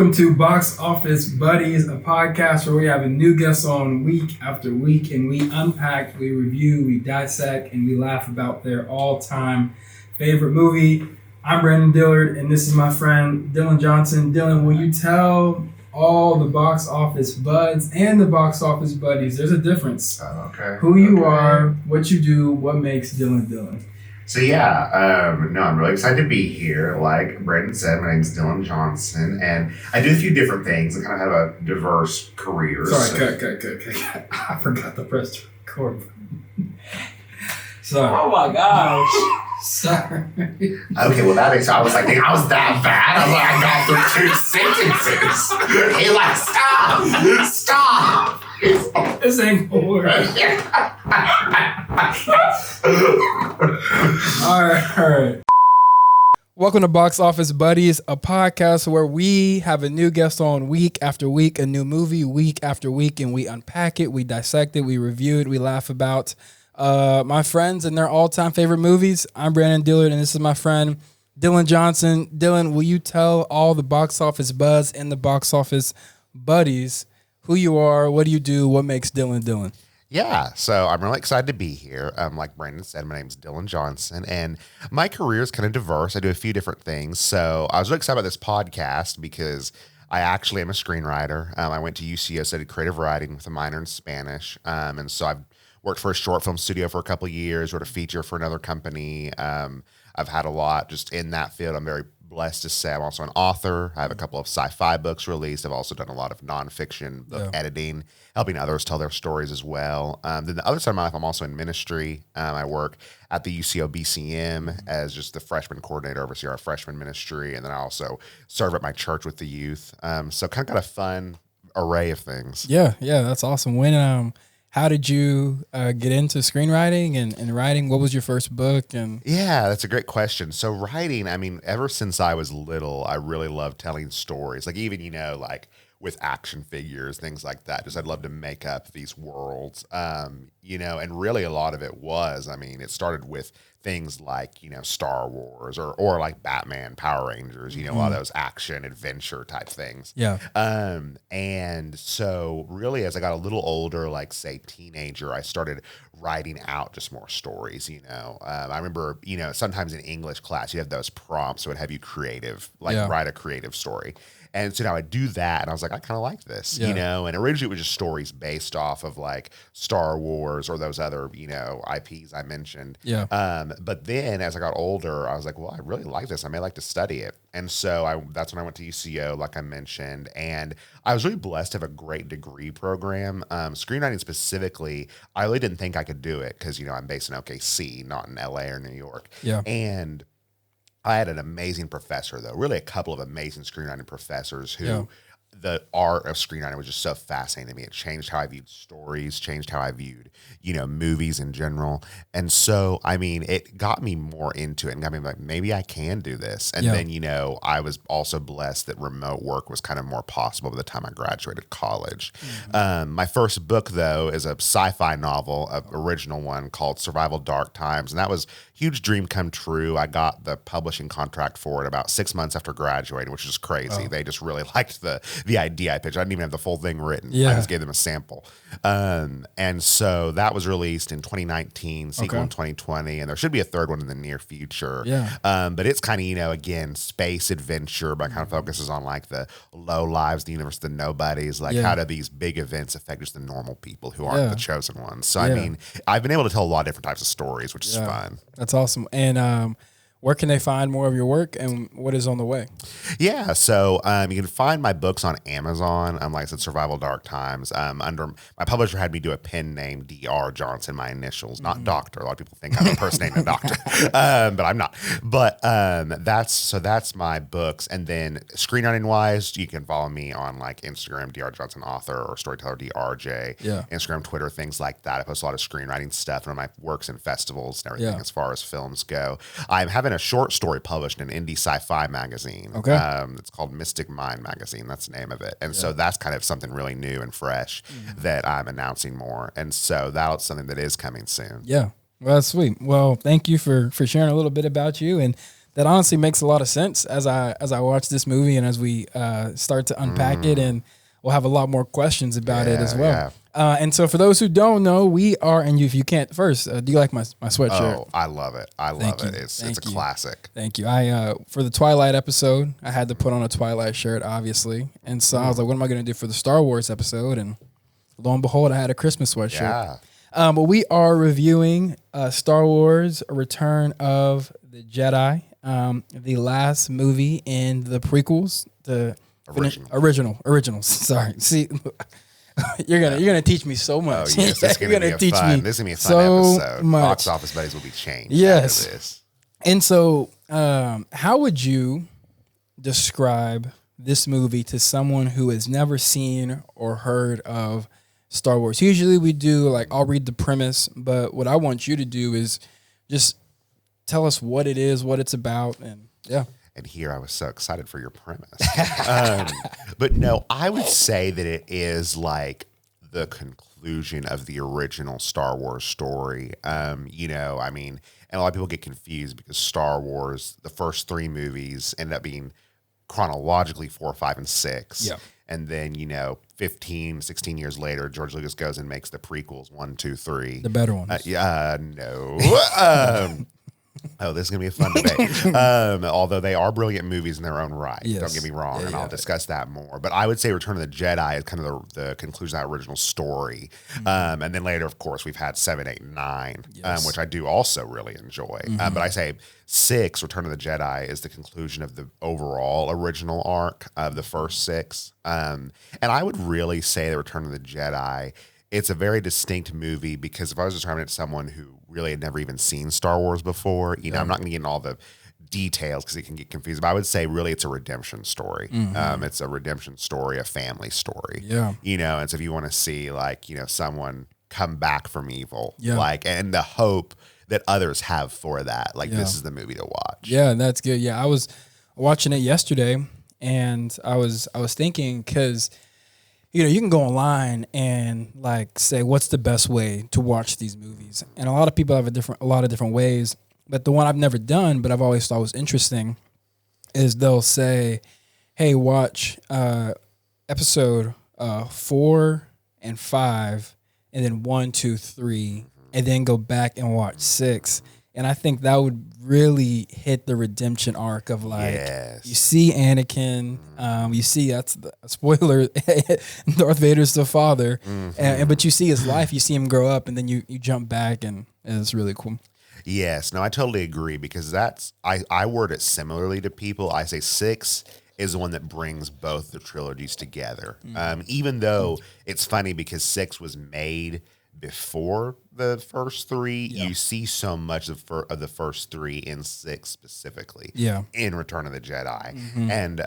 Welcome to Box Office Buddies, a podcast where we have a new guest on week after week, and we unpack, we review, we dissect, and we laugh about their all-time favorite movie. I'm Branden Dillard, and this is my friend Dylan Johnson. Dylan, will you tell all the box office buds and the box office buddies, there's a difference. Who you are, what you do, what makes Dylan Dylan. So I'm really excited to be here. Like Branden said, my name is Dylan Johnson, and I do a few different things. I kind of have a diverse career. Sorry, cut. I forgot to press the record button. Sorry. Oh my gosh. Sorry. Okay, well that makes sense. I was like, I was that bad. I was like, I got through 2 sentences. He like, stop. This ain't gonna work. All right. Welcome to Box Office Buddies, a podcast where we have a new guest on week after week, a new movie week after week, and we unpack it, we dissect it, we review it, we laugh about my friends and their all-time favorite movies. I'm Branden Dillard, and this is my friend Dylan Johnson. Dylan, will you tell all the box office buzz and the box office buddies who you are, what do you do, what makes Dylan Dylan? Yeah, so I'm really excited to be here. Like Branden said, my name's Dylan Johnson, and my career is kind of diverse. I do a few different things. So I was really excited about this podcast because I actually am a screenwriter. I went to UCO, studied creative writing with a minor in Spanish, and so I've worked for a short film studio for a couple of years, wrote a feature for another company. I've had a lot just in that field. I'm very blessed to say I'm also an author. I have a couple of sci-fi books released. I've also done a lot of nonfiction book editing, helping others tell their stories as well. Then the other side of my life, I'm also in ministry. I work at the UCO BCM as just the freshman coordinator, overseer our freshman ministry, and then I also serve at my church with the youth. So kind of got a fun array of things. Yeah, that's awesome. How did you get into screenwriting and writing? What was your first book? Yeah, that's a great question. So writing, I mean, ever since I was little, I really loved telling stories. Like even, like with action figures, things like that. Just I'd love to make up these worlds, and really a lot of it was, it started with things like, Star Wars or like Batman, Power Rangers, a lot of those action adventure type things. Yeah. And so really as I got a little older, like say teenager, I started writing out just more stories, I remember, sometimes in English class, you have those prompts that would have you write a creative story. And so now I do that, and I was like, I kind of like this, and originally it was just stories based off of like Star Wars or those other, IPs I mentioned. Yeah. But then as I got older, I was like, well, I really like this. I may like to study it. And so that's when I went to UCO, like I mentioned, and I was really blessed to have a great degree program. Screenwriting specifically, I really didn't think I could do it because, I'm based in OKC, not in LA or New York. Yeah. And I had an amazing professor, though, really a couple of amazing screenwriting professors who the art of screenwriting was just so fascinating to me. It changed how I viewed stories, changed how I viewed, movies in general. And so, it got me more into it and got me like, maybe I can do this. And then, I was also blessed that remote work was kind of more possible by the time I graduated college. Mm-hmm. My first book, though, is a sci-fi novel, an original one called Survival Dark Times. And that was huge dream come true. I got the publishing contract for it about 6 months after graduating, which is crazy. They just really liked the idea I pitched. I didn't even have the full thing written. I just gave them a sample. And so that was released in 2019, sequel in 2020, and there should be a third one in the near future. Yeah. But it's kind of, again, space adventure, but kind of focuses on like the low lives, the universe, the nobodies, like how do these big events affect just the normal people who aren't the chosen ones. So, I've been able to tell a lot of different types of stories, which is fun. That's awesome. And where can they find more of your work, and what is on the way? Yeah, so you can find my books on Amazon. Like I said, Survival Dark Times. Under my publisher had me do a pen name, Dr. Johnson, my initials, not Doctor. A lot of people think I'm a person named a doctor, but I'm not. But that's my books. And then screenwriting wise, you can follow me on like Instagram, Dr. Johnson Author, or Storyteller DRJ. Yeah. Instagram, Twitter, things like that. I post a lot of screenwriting stuff and my works in festivals and everything as far as films go. I'm having a short story published in indie sci-fi magazine. Okay. It's called Mystic Mind Magazine. That's the name of it. And so that's kind of something really new and fresh that I'm announcing more. And so that's something that is coming soon. Yeah. Well, that's sweet. Well, thank you for sharing a little bit about you. And that honestly makes a lot of sense as I watch this movie and as we start to unpack it, and we'll have a lot more questions about it as well. And so for those who don't know, we are, and if you can't first, do you like my sweatshirt? Oh, I love it. I love it. It's a classic. Thank you. I for the Twilight episode, I had to put on a Twilight shirt, obviously. And so I was like, what am I going to do for the Star Wars episode? And lo and behold, I had a Christmas sweatshirt. Yeah. But we are reviewing Star Wars Return of the Jedi, the last movie in the prequels, the originals. Sorry. See, you're gonna teach me so much. Oh yes, this is gonna be fun. This is gonna be a fun episode. Box Office Buddies will be changed. Yes. After this. And so, how would you describe this movie to someone who has never seen or heard of Star Wars? Usually we do, like, I'll read the premise, but what I want you to do is just tell us what it is, what it's about, and yeah. And here I was so excited for your premise. But no, I would say that it is like the conclusion of the original Star Wars story. You know, I mean, and a lot of people get confused because Star Wars, the first three movies end up being chronologically 4, 5, and 6. Yeah. And then, you know, 15, 16 years later, George Lucas goes and makes the prequels 1, 2, 3. The better ones. No. Oh, this is going to be a fun debate. Although they are brilliant movies in their own right. Yes. Don't get me wrong, and I'll discuss that more. But I would say Return of the Jedi is kind of the conclusion of that original story. And then later, of course, we've had 7, 8, and 9, which I do also really enjoy. But I say 6, Return of the Jedi, is the conclusion of the overall original arc of the first 6. And I would really say that Return of the Jedi, it's a very distinct movie because if I was describing it to someone who really had never even seen Star Wars before, you know, I'm not going to get into all the details because it can get confusing, but I would say really it's a redemption story. It's a redemption story, a family story. Yeah. You know, and so if you want to see, like, you know, someone come back from evil, like, and the hope that others have for that, like, this is the movie to watch. Yeah, that's good. Yeah, I was watching it yesterday, and I was thinking, because, you know, you can go online and, like, say, what's the best way to watch these movies? And a lot of people have a lot of different ways. But the one I've never done, but I've always thought was interesting, is they'll say, hey, watch episode 4 and 5, and then 1, 2, 3, and then go back and watch 6. And I think that would really hit the redemption arc of, like, you see Anakin, you see, that's the spoiler, Darth Vader's the father, but you see his life, you see him grow up, and then you jump back, and it's really cool. Yes, no, I totally agree because that's, I word it similarly to people. I say 6 is the one that brings both the trilogies together. Even though it's funny because 6 was made before the first 3, you see so much of the first 3 in 6 specifically. In Return of the Jedi, and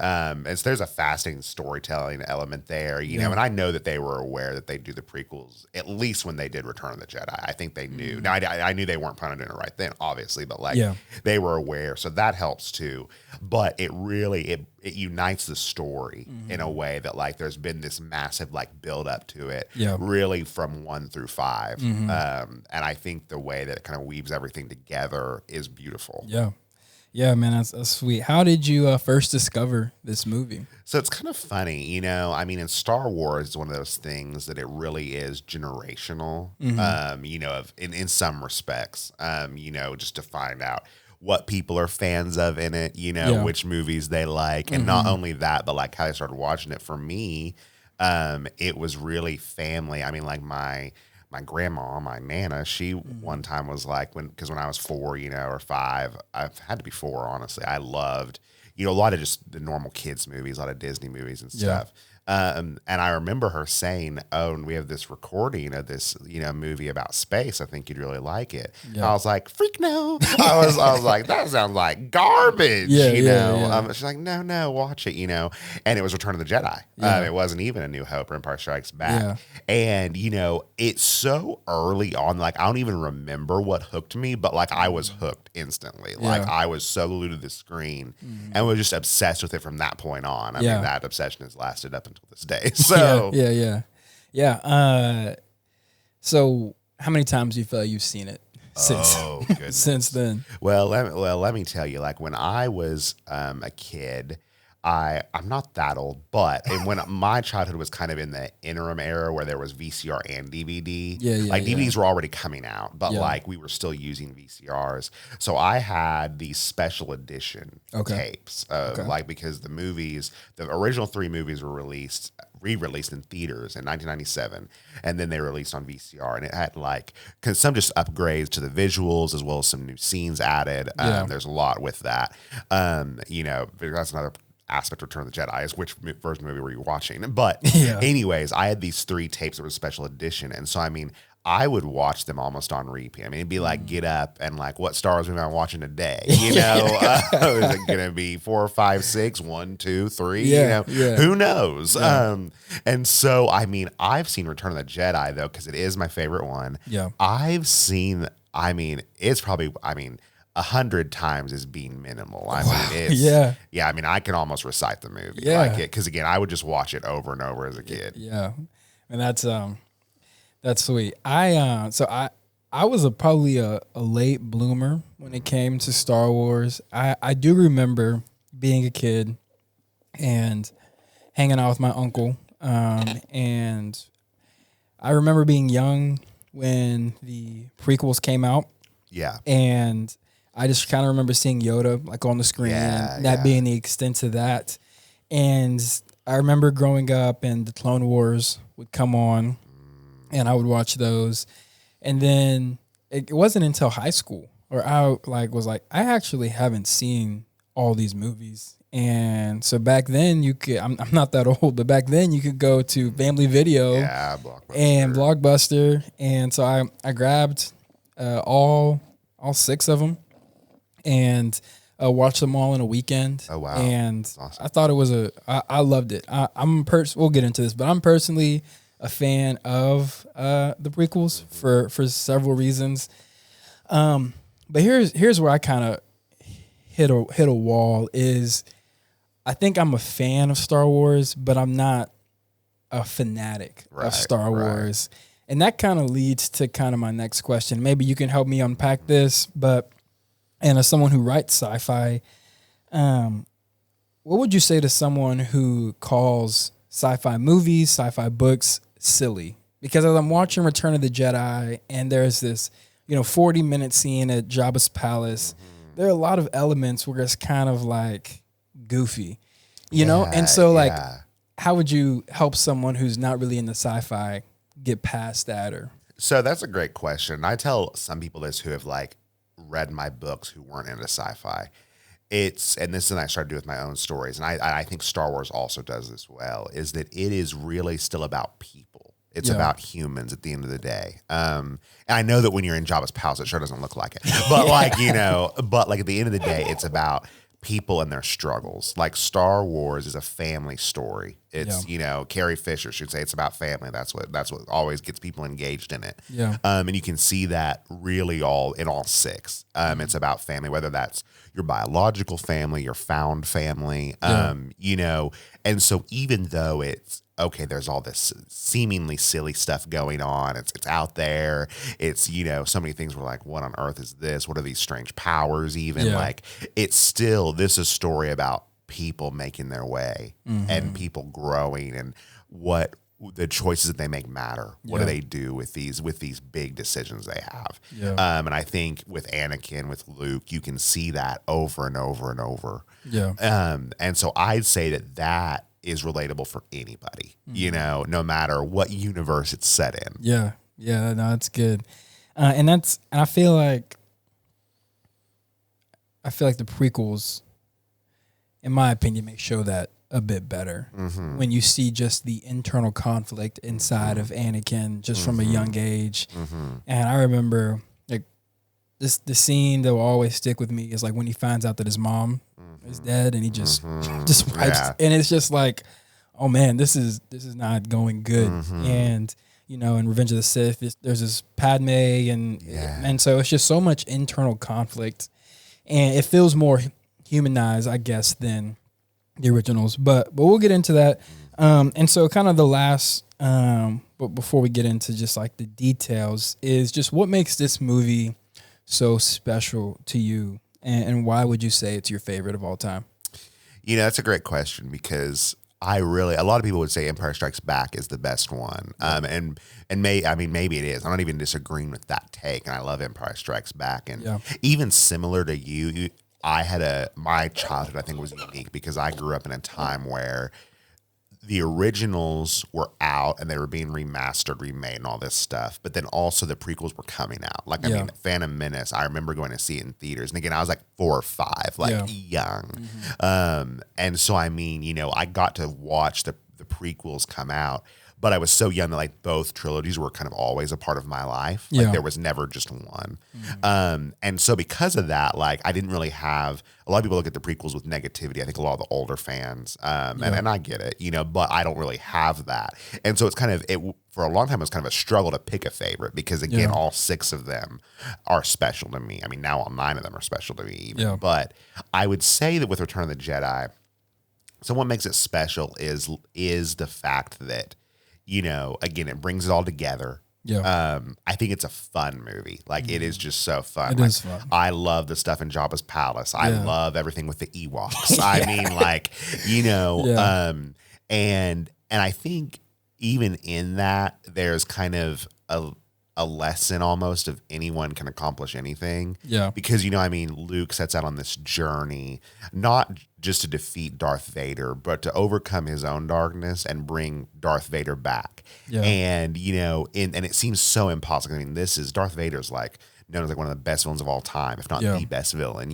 there's a fascinating storytelling element there, you know. And I know that they were aware that they do the prequels at least when they did Return of the Jedi. I think they knew. Now I knew they weren't planning on doing it right then, obviously, but like they were aware, so that helps too. But it really it unites the story in a way that, like, there's been this massive, like, build up to it, really from 1 through 5. And I think the way that it kind of weaves everything together is beautiful. Yeah, man, that's sweet. How did you first discover this movie? So it's kind of funny, you know, I mean, in Star Wars, it's one of those things that it really is generational, you know, in some respects, you know, just to find out what people are fans of in it, you know, which movies they like. And not only that, but like how I started watching it. For me, it was really family. I mean, like my grandma, my Nana, she one time was like, because when I was 4, you know, or 5, I've had to be 4, honestly. I loved, you know, a lot of just the normal kids movies, a lot of Disney movies and stuff. And I remember her saying, "Oh, and we have this recording of this, you know, movie about space. I think you'd really like it." I was like, "Freak no!" I was like, "That sounds like garbage," you know. She's like, "No, watch it," you know. And it was Return of the Jedi. It wasn't even A New Hope or Empire Strikes Back. And you know, it's so early on. Like, I don't even remember what hooked me, but like I was hooked instantly. Like I was so glued to the screen and was just obsessed with it from that point on. I mean, that obsession has lasted up until this day. So so how many times do you feel like you've seen it since Oh, goodness. since then. Well, let me tell you, like when I was a kid, I'm not that old, but and when my childhood was kind of in the interim era where there was VCR and DVD, like DVDs were already coming out, but like we were still using VCRs. So I had these special edition tapes, like because the original 3 movies were re-released in theaters in 1997, and then they were released on VCR, and it had like some just upgrades to the visuals as well as some new scenes added. There's a lot with that. That's another aspect of Return of the Jedi is which version movie were you watching? But anyways, I had these 3 tapes that were special edition, and so I mean, I would watch them almost on repeat. I mean, it'd be like Get Up and like what Star Wars movie I'm watching today. You know, is it going to be 4, 5, 6, 1, 2, 3? Who knows? And so I mean, I've seen Return of the Jedi though because it is my favorite one. I've seen. I mean, it's probably. 100 times as being minimal. I mean, it's, I mean, I can almost recite the movie like it because again, I would just watch it over and over as a kid. And that's sweet. I was probably a late bloomer when it came to Star Wars. I do remember being a kid and hanging out with my uncle, and I remember being young when the prequels came out. And I just kind of remember seeing Yoda like on the screen and that being the extent to that. And I remember growing up and the Clone Wars would come on and I would watch those. And then it wasn't until high school where I I actually haven't seen all these movies. And so back then you could, I'm not that old, but back then you could go to Family Video and Blockbuster. And so I grabbed all 6 of them and watched them all in a weekend. Oh, wow. And awesome. I thought it was I loved it. We'll get into this, but I'm personally a fan of the prequels for several reasons. But here's where I kind of hit a wall is I think I'm a fan of Star Wars, but I'm not a fanatic of Star Wars. And that kind of leads to kind of my next question. Maybe you can help me unpack this, and as someone who writes sci-fi, what would you say to someone who calls sci-fi movies, sci-fi books silly? Because as I'm watching Return of the Jedi and there's this, 40-minute scene at Jabba's palace, there are a lot of elements where it's kind of like goofy, And so how would you help someone who's not really into sci-fi get past that? So that's a great question. I tell some people this who have read my books who weren't into sci-fi. And this is what I started doing with my own stories. And I think Star Wars also does this well, is that it is really still about people. It's about humans at the end of the day. And I know that when you're in Jabba's palace, it sure doesn't look like it. But at the end of the day, it's about people and their struggles. Like Star Wars is a family story. It's, Carrie Fisher should say it's about family. That's what always gets people engaged in it. And you can see that really in all 6. It's about family, whether that's your biological family, your found family, and so even though it's, okay, there's all this seemingly silly stuff going on. It's out there. It's, so many things were like, what on earth is this? What are these strange powers even? It's still, this is a story about people making their way and people growing and what the choices that they make matter. What do they do with these big decisions they have? And I think with Anakin, with Luke, you can see that over and over and over. And so I'd say that is relatable for anybody, no matter what universe it's set in. No, that's good. And I feel like the prequels, in my opinion, may show that a bit better when you see just the internal conflict inside of Anakin just from a young age. And I remember the scene that will always stick with me is like when he finds out that his mom is dead and he just wipes and it's just like, oh man, this is not going good. And in Revenge of the Sith, there's this Padme and so it's just so much internal conflict and it feels more humanized, I guess, than the originals, but we'll get into that. And so kind of the last, but before we get into just like the details is just what makes this movie so special to you, and why would you say it's your favorite of all time? That's a great question because a lot of people would say Empire Strikes Back is the best one. And maybe it is. I'm not even disagreeing with that take. And I love Empire Strikes Back. And even similar to you, my childhood, I think, was unique because I grew up in a time where the originals were out and they were being remastered, remade, and all this stuff. But then also the prequels were coming out. Like, I mean, Phantom Menace, I remember going to see it in theaters. And again, I was like 4 or 5, young. And so, I mean, I got to watch the prequels come out. But I was so young that like both trilogies were kind of always a part of my life. Like there was never just one. And so because of that, like I didn't really have, a lot of people look at the prequels with negativity. I think a lot of the older fans, and I get it, but I don't really have that. And so it's kind of, for a long time, it was kind of a struggle to pick a favorite because again, all 6 of them are special to me. I mean, now all 9 of them are special to me even. But I would say that with Return of the Jedi, so what makes it special is the fact that, again, it brings it all together. I think it's a fun movie. Like, it is just so fun. It is fun. I love the stuff in Jabba's palace. I love everything with the Ewoks. I mean, like, and I think even in that, there's kind of a lesson almost of anyone can accomplish anything. Because, Luke sets out on this journey, not just to defeat Darth Vader, but to overcome his own darkness and bring Darth Vader back. And, and it seems so impossible. I mean, Darth Vader's like known as like one of the best villains of all time, if not the best villain,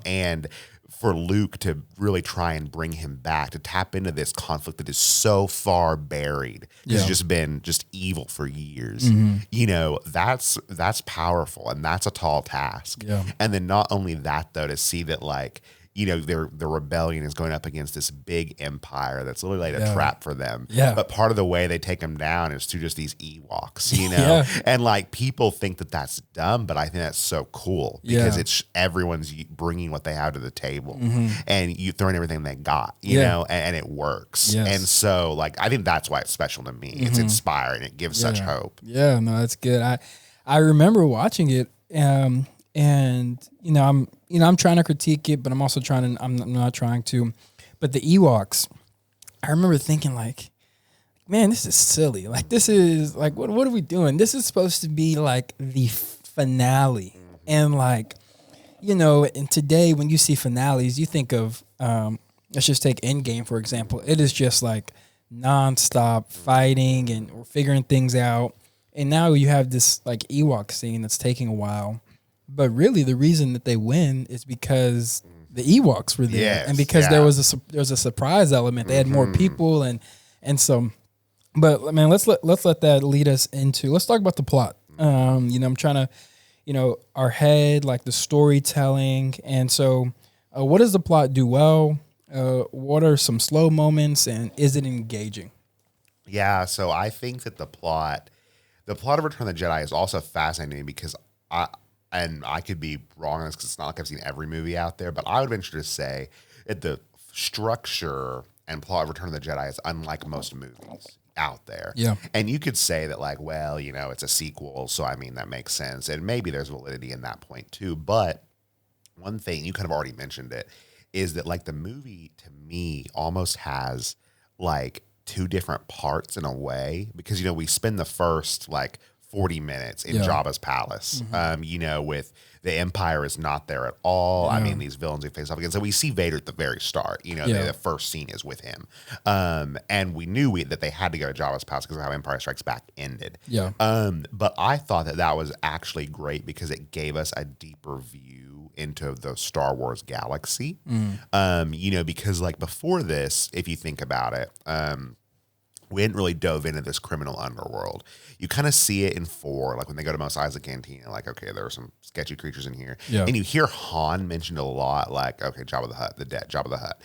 and for Luke to really try and bring him back, to tap into this conflict that is so far buried, has just been just evil for years. That's powerful, and that's a tall task. And then not only that, though, to see that like, the rebellion is going up against this big empire that's literally like a trap for them. But part of the way they take them down is through just these Ewoks, and like people think that that's dumb, but I think that's so cool because it's everyone's bringing what they have to the table and you throwing everything they got, and it works. And so like, I think that's why it's special to me. It's inspiring. It gives such hope. Yeah, no, that's good. I remember watching it, and I'm trying to critique it, but I'm also I'm not trying to. But the Ewoks, I remember thinking like, man, this is silly. Like, this is like, what are we doing? This is supposed to be like the finale. And like, and today when you see finales, you think of, let's just take Endgame, for example. It is just like nonstop fighting and we're figuring things out. And now you have this like Ewok scene that's taking a while. But really, the reason that they win is because the Ewoks were there, and because there was a surprise element. They had more people, and so. But man, let's let that lead us into. Let's talk about the plot. I'm trying to, our head, like the storytelling, and so, what does the plot do well? What are some slow moments, and is it engaging? Yeah, so I think that the plot of Return of the Jedi is also fascinating because I could be wrong on this because it's not like I've seen every movie out there, but I would venture to say that the structure and plot of Return of the Jedi is unlike most movies out there. And you could say that like, well, it's a sequel, so I mean, that makes sense. And maybe there's validity in that point too. But one thing, you kind of already mentioned it, is that like the movie to me almost has like 2 different parts in a way because, we spend the first like 40 minutes in Jabba's palace, with the Empire is not there at all. I mean, these villains we face off against. So we see Vader at the very start. The first scene is with him. And we knew that they had to go to Jabba's palace because of how Empire Strikes Back ended. But I thought that was actually great because it gave us a deeper view into the Star Wars galaxy. Because like before this, if you think about it, we hadn't really dove into this criminal underworld. You kind of see it in 4, like when they go to Mos Eisley Cantina, like, okay, there are some sketchy creatures in here. And you hear Han mentioned a lot, like, okay, Jabba the Hutt, the dead Jabba the Hutt,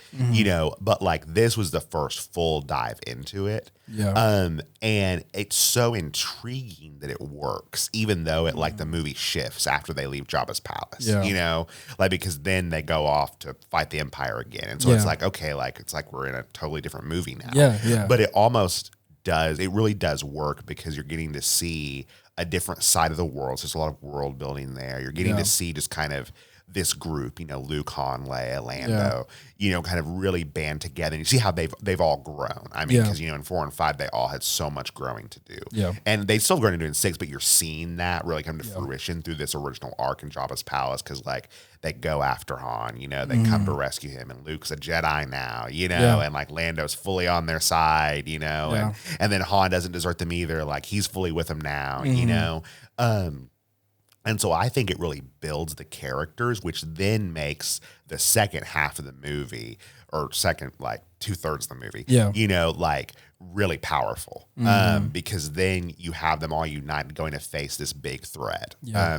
but like this was the first full dive into it. And it's so intriguing that it works, even though it like the movie shifts after they leave Jabba's palace, like because then they go off to fight the Empire again. And so it's like, okay, like it's like we're in a totally different movie now. But it almost really does work because you're getting to see a different side of the world. So there's a lot of world building there. You're getting to see just kind of this group, Luke, Han, Leia, Lando, kind of really band together. And you see how they've all grown. I mean, because, in 4 and 5, they all had so much growing to do. Yeah. And they still going to do in 6, but you're seeing that really come to fruition through this original arc in Jabba's palace because, like, they go after Han, they come to rescue him. And Luke's a Jedi now, and, like, Lando's fully on their side, and then Han doesn't desert them either. Like, he's fully with them now, And so I think it really builds the characters, which then makes the second half of the movie, or second, like 2/3 of the movie, like really powerful. Because then you have them all united going to face this big threat.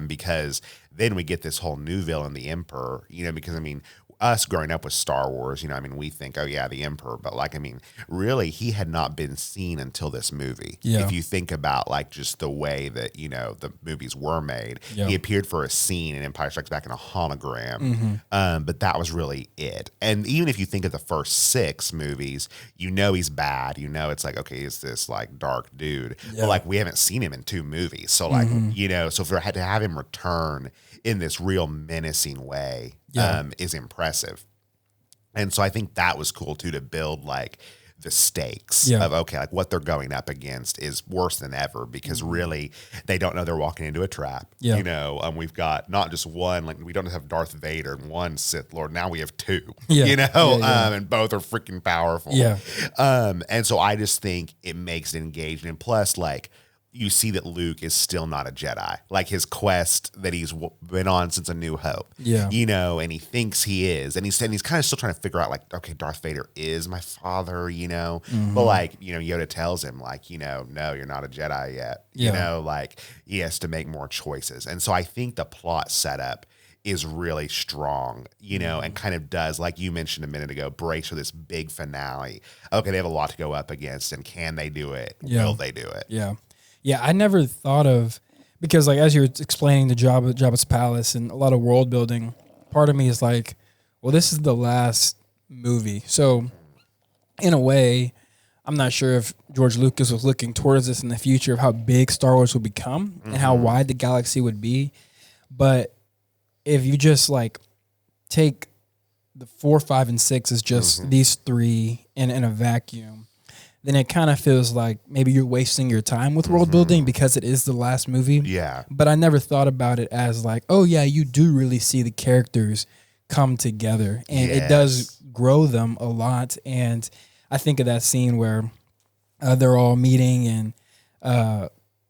Because then we get this whole new villain, the Emperor, because, I mean, us growing up with Star Wars, we think, oh yeah, the Emperor, but like, I mean, really, he had not been seen until this movie. If you think about like just the way that, the movies were made, he appeared for a scene in Empire Strikes Back in a hologram. But that was really it. And even if you think of the first 6 movies, he's bad, it's like, okay, he's this like dark dude, but like we haven't seen him in 2 movies. So like, so for had to have him return in this real menacing way, is impressive. And so I think that was cool too, to build like the stakes of, okay, like what they're going up against is worse than ever because really they don't know they're walking into a trap. We've got not just one, like we don't have Darth Vader and one Sith Lord. Now we have 2, and both are freaking powerful. And so I just think it makes it engaging. And plus, like, you see that Luke is still not a Jedi. Like his quest that he's been on since A New Hope. And he thinks he is. And he's kind of still trying to figure out like, okay, Darth Vader is my father, But like, Yoda tells him like, no, you're not a Jedi yet. Like he has to make more choices. And so I think the plot setup is really strong, and kind of does, like you mentioned a minute ago, brace for this big finale. Okay, they have a lot to go up against, and can they do it? Will they do it? Yeah, I never thought of, because like as you were explaining the Jabba's palace and a lot of world building, part of me is like, well, this is the last movie. So in a way, I'm not sure if George Lucas was looking towards this in the future of how big Star Wars would become and how wide the galaxy would be. But if you just like take the 4, 5, and 6 as just these 3 in a vacuum, then it kind of feels like maybe you're wasting your time with world building because it is the last movie. But I never thought about it as like, oh yeah, you do really see the characters come together and it does grow them a lot. And I think of that scene where they're all meeting and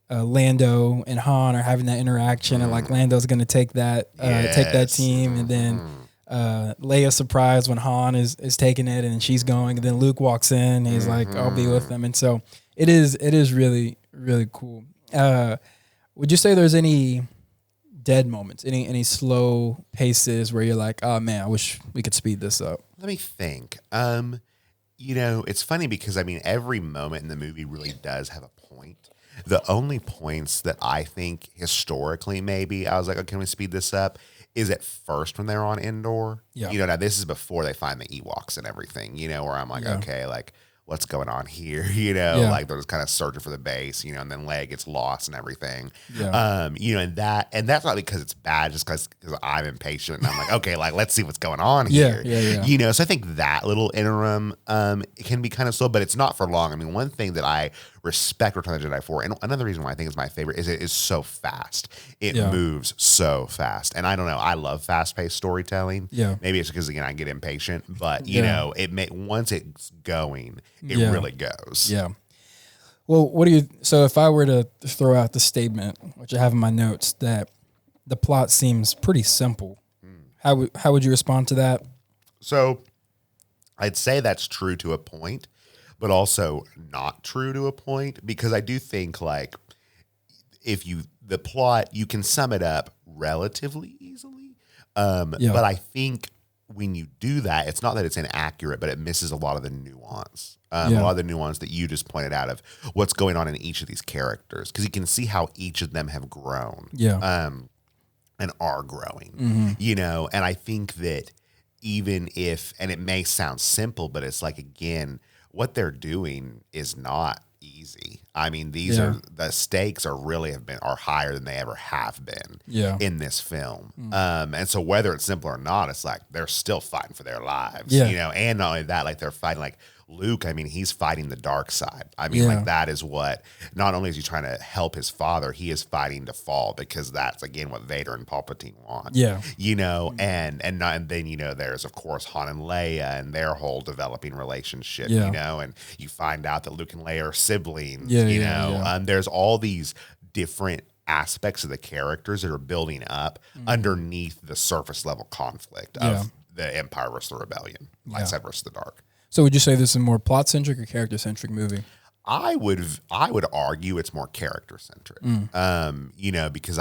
Lando and Han are having that interaction and like Lando's going to take that team and then Leia's surprised when Han is taking it and she's going, and then Luke walks in and he's like, I'll be with them. And so it is really, really cool. Would you say there's any dead moments, any slow paces where you're like, oh man, I wish we could speed this up? Let me think. It's funny because I mean, every moment in the movie really does have a point. The only points that I think historically maybe I was like, oh, can we speed this up? Is at first when they're on Endor. Now this is before they find the Ewoks and everything, where I'm like, okay, like what's going on here? Like they're just kind of searching for the base, and then Leia gets lost and everything. And that's not because it's bad, just because I'm impatient and I'm like, okay, like let's see what's going on here. So I think that little interim it can be kind of slow, but it's not for long. I mean, one thing that I respect Return of the Jedi for, and another reason why I think it's my favorite is it is so fast. It moves so fast, and I don't know. I love fast-paced storytelling. Maybe it's because again I get impatient, but once it's going, it really goes. Well, so if I were to throw out the statement, which I have in my notes, that the plot seems pretty simple, how would you respond to that? So I'd say that's true to a point, but also not true to a point, because I do think like the plot, you can sum it up relatively easily. But I think when you do that, it's not that it's inaccurate, but it misses a lot of the nuance. A lot of the nuance that you just pointed out of what's going on in each of these characters, because you can see how each of them have grown and are growing, and I think that even if, and it may sound simple, but it's like, again, what they're doing is not easy. I mean, these are the stakes are higher than they ever have been in this film. And so whether it's simple or not, it's like they're still fighting for their lives, you know, and not only that, like they're fighting like Luke, I mean, he's fighting the dark side. I mean, like that is what, not only is he trying to help his father, he is fighting to fall because that's again what Vader and Palpatine want. Yeah. You know, and then, you know, there's of course Han and Leia and their whole developing relationship, you know, and you find out that Luke and Leia are siblings, you know, there's all these different aspects of the characters that are building up underneath the surface level conflict of the Empire versus the Rebellion, light side versus the dark. So would you say this is a more plot centric or character centric movie? I would argue it's more character centric. You know, because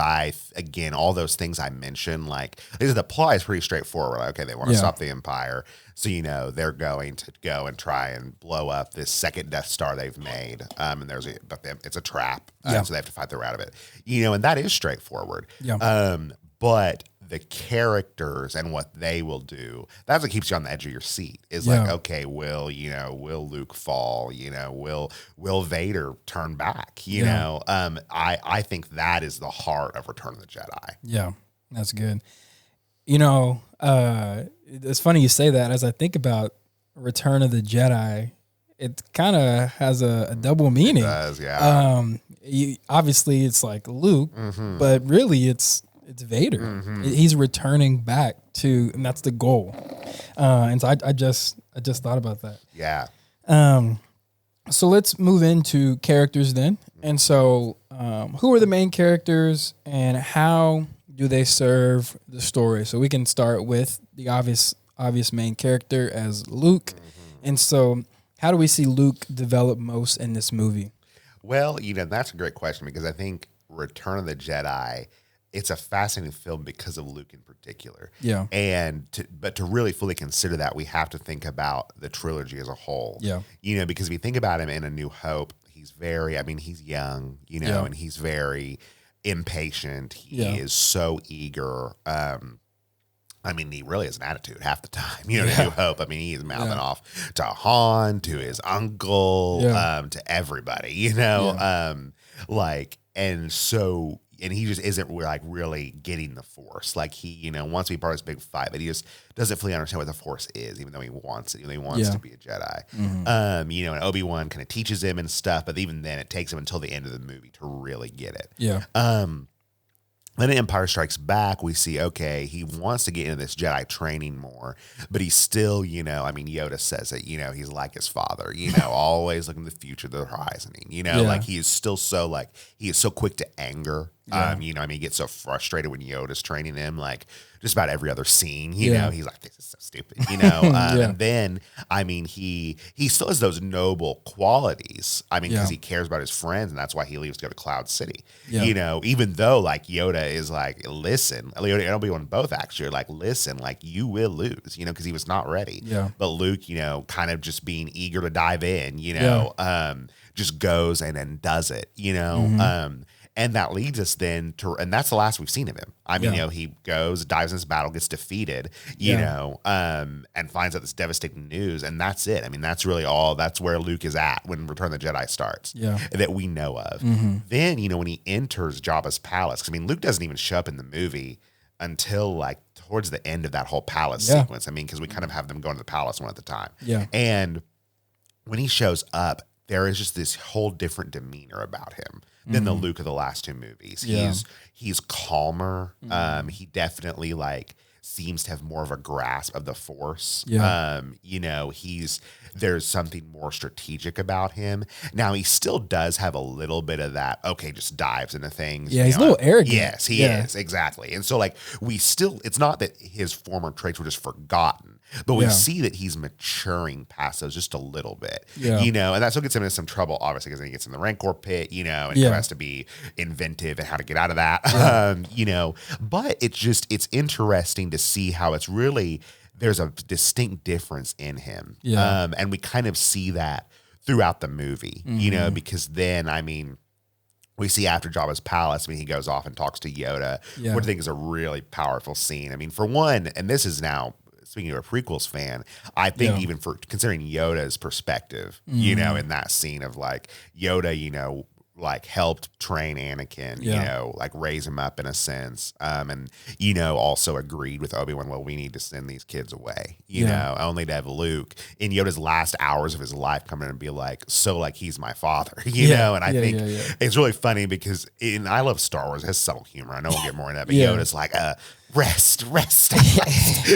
again, all those things I mentioned, like the plot is pretty straightforward. Like, okay, they want to stop the Empire. So, you know, they're going to go and try and blow up this second Death Star they've made. And it's a trap. So they have to fight their way out of it. You know, and that is straightforward. But the characters and what they will do, that's what keeps you on the edge of your seat. Is like, okay, will Luke fall? You know, will Vader turn back? You know, I think that is the heart of Return of the Jedi. Yeah, that's good. You know, it's funny you say that. As I think about Return of the Jedi, it kind of has a double meaning. It does, yeah. Obviously, it's like Luke, but really, it's Vader. He's returning back to, and that's the goal. And so I just thought about that. Yeah. So let's move into characters then. And so, who are the main characters, and how do they serve the story? So we can start with the obvious main character as Luke. And so, how do we see Luke develop most in this movie? Well, you know, that's a great question because I think Return of the Jedi, it's a fascinating film because of Luke in particular. Yeah. But to really fully consider that, we have to think about the trilogy as a whole. Yeah. You know, because if you think about him in A New Hope, he's young, you know, and he's very impatient. He is so eager. I mean, he really has an attitude half the time. You know, A New Hope, I mean, he's mouthing off to Han, to his uncle, to everybody, you know, and he just isn't like really getting the Force. Like he, you know, wants to be part of this big fight, but he just doesn't fully understand what the Force is, even though he wants it. You know, he wants to be a Jedi. You know, and Obi-Wan kind of teaches him and stuff, but even then it takes him until the end of the movie to really get it. Yeah. Then in Empire Strikes Back, we see, okay, he wants to get into this Jedi training more, but he's still, you know, I mean, Yoda says it, you know, he's like his father, you know, always looking to the future, the horizoning, you know, like he is still so like, he is so quick to anger. You know, I mean, he gets so frustrated when Yoda's training him, like just about every other scene, you know, he's like, this is so stupid, you know? And then, I mean, he still has those noble qualities. I mean, because he cares about his friends, and that's why he leaves to go to Cloud City, you know, even though like Yoda is like, listen, Yoda and Obi-Wan both actually are like, listen, like you will lose, you know, because he was not ready. Yeah. But Luke, you know, kind of just being eager to dive in, you know, just goes and does it, you know? And that leads us then to, and that's the last we've seen of him. I mean, you know, he goes, dives in this battle, gets defeated, you know, and finds out this devastating news, and that's it. I mean, that's really all, that's where Luke is at when Return of the Jedi starts, that we know of. Then, you know, when he enters Jabba's palace, 'cause I mean, Luke doesn't even show up in the movie until like towards the end of that whole palace sequence. I mean, because we kind of have them going to the palace one at a time. Yeah. And when he shows up, there is just this whole different demeanor about him than the Luke of the last two movies. He's calmer. He definitely like seems to have more of a grasp of the Force. You know, there's something more strategic about him. Now he still does have a little bit of that, okay, just dives into things. Yeah, he's a little arrogant. Yes, he is, exactly. And so like it's not that his former traits were just forgotten, but we see that he's maturing past those just a little bit, you know, and that's what gets him into some trouble, obviously, because then he gets in the Rancor pit, you know, and he has to be inventive and how to get out of that, you know, but it's interesting to see how it's really, there's a distinct difference in him. And we kind of see that throughout the movie, you know, because then, I mean, we see after Jabba's palace, I mean, he goes off and talks to Yoda, which I think is a really powerful scene. I mean, for one, and this is now speaking of a prequels fan, I think even for considering Yoda's perspective, you know, in that scene of like Yoda, you know, like helped train Anakin, you know, like raise him up in a sense. And, you know, also agreed with Obi-Wan, well, we need to send these kids away, you know, only to have Luke in Yoda's last hours of his life come in and be like, so like, he's my father, you know? And I think it's really funny because I love Star Wars. It has subtle humor. I know we'll get more into that, but Yoda's like, rest,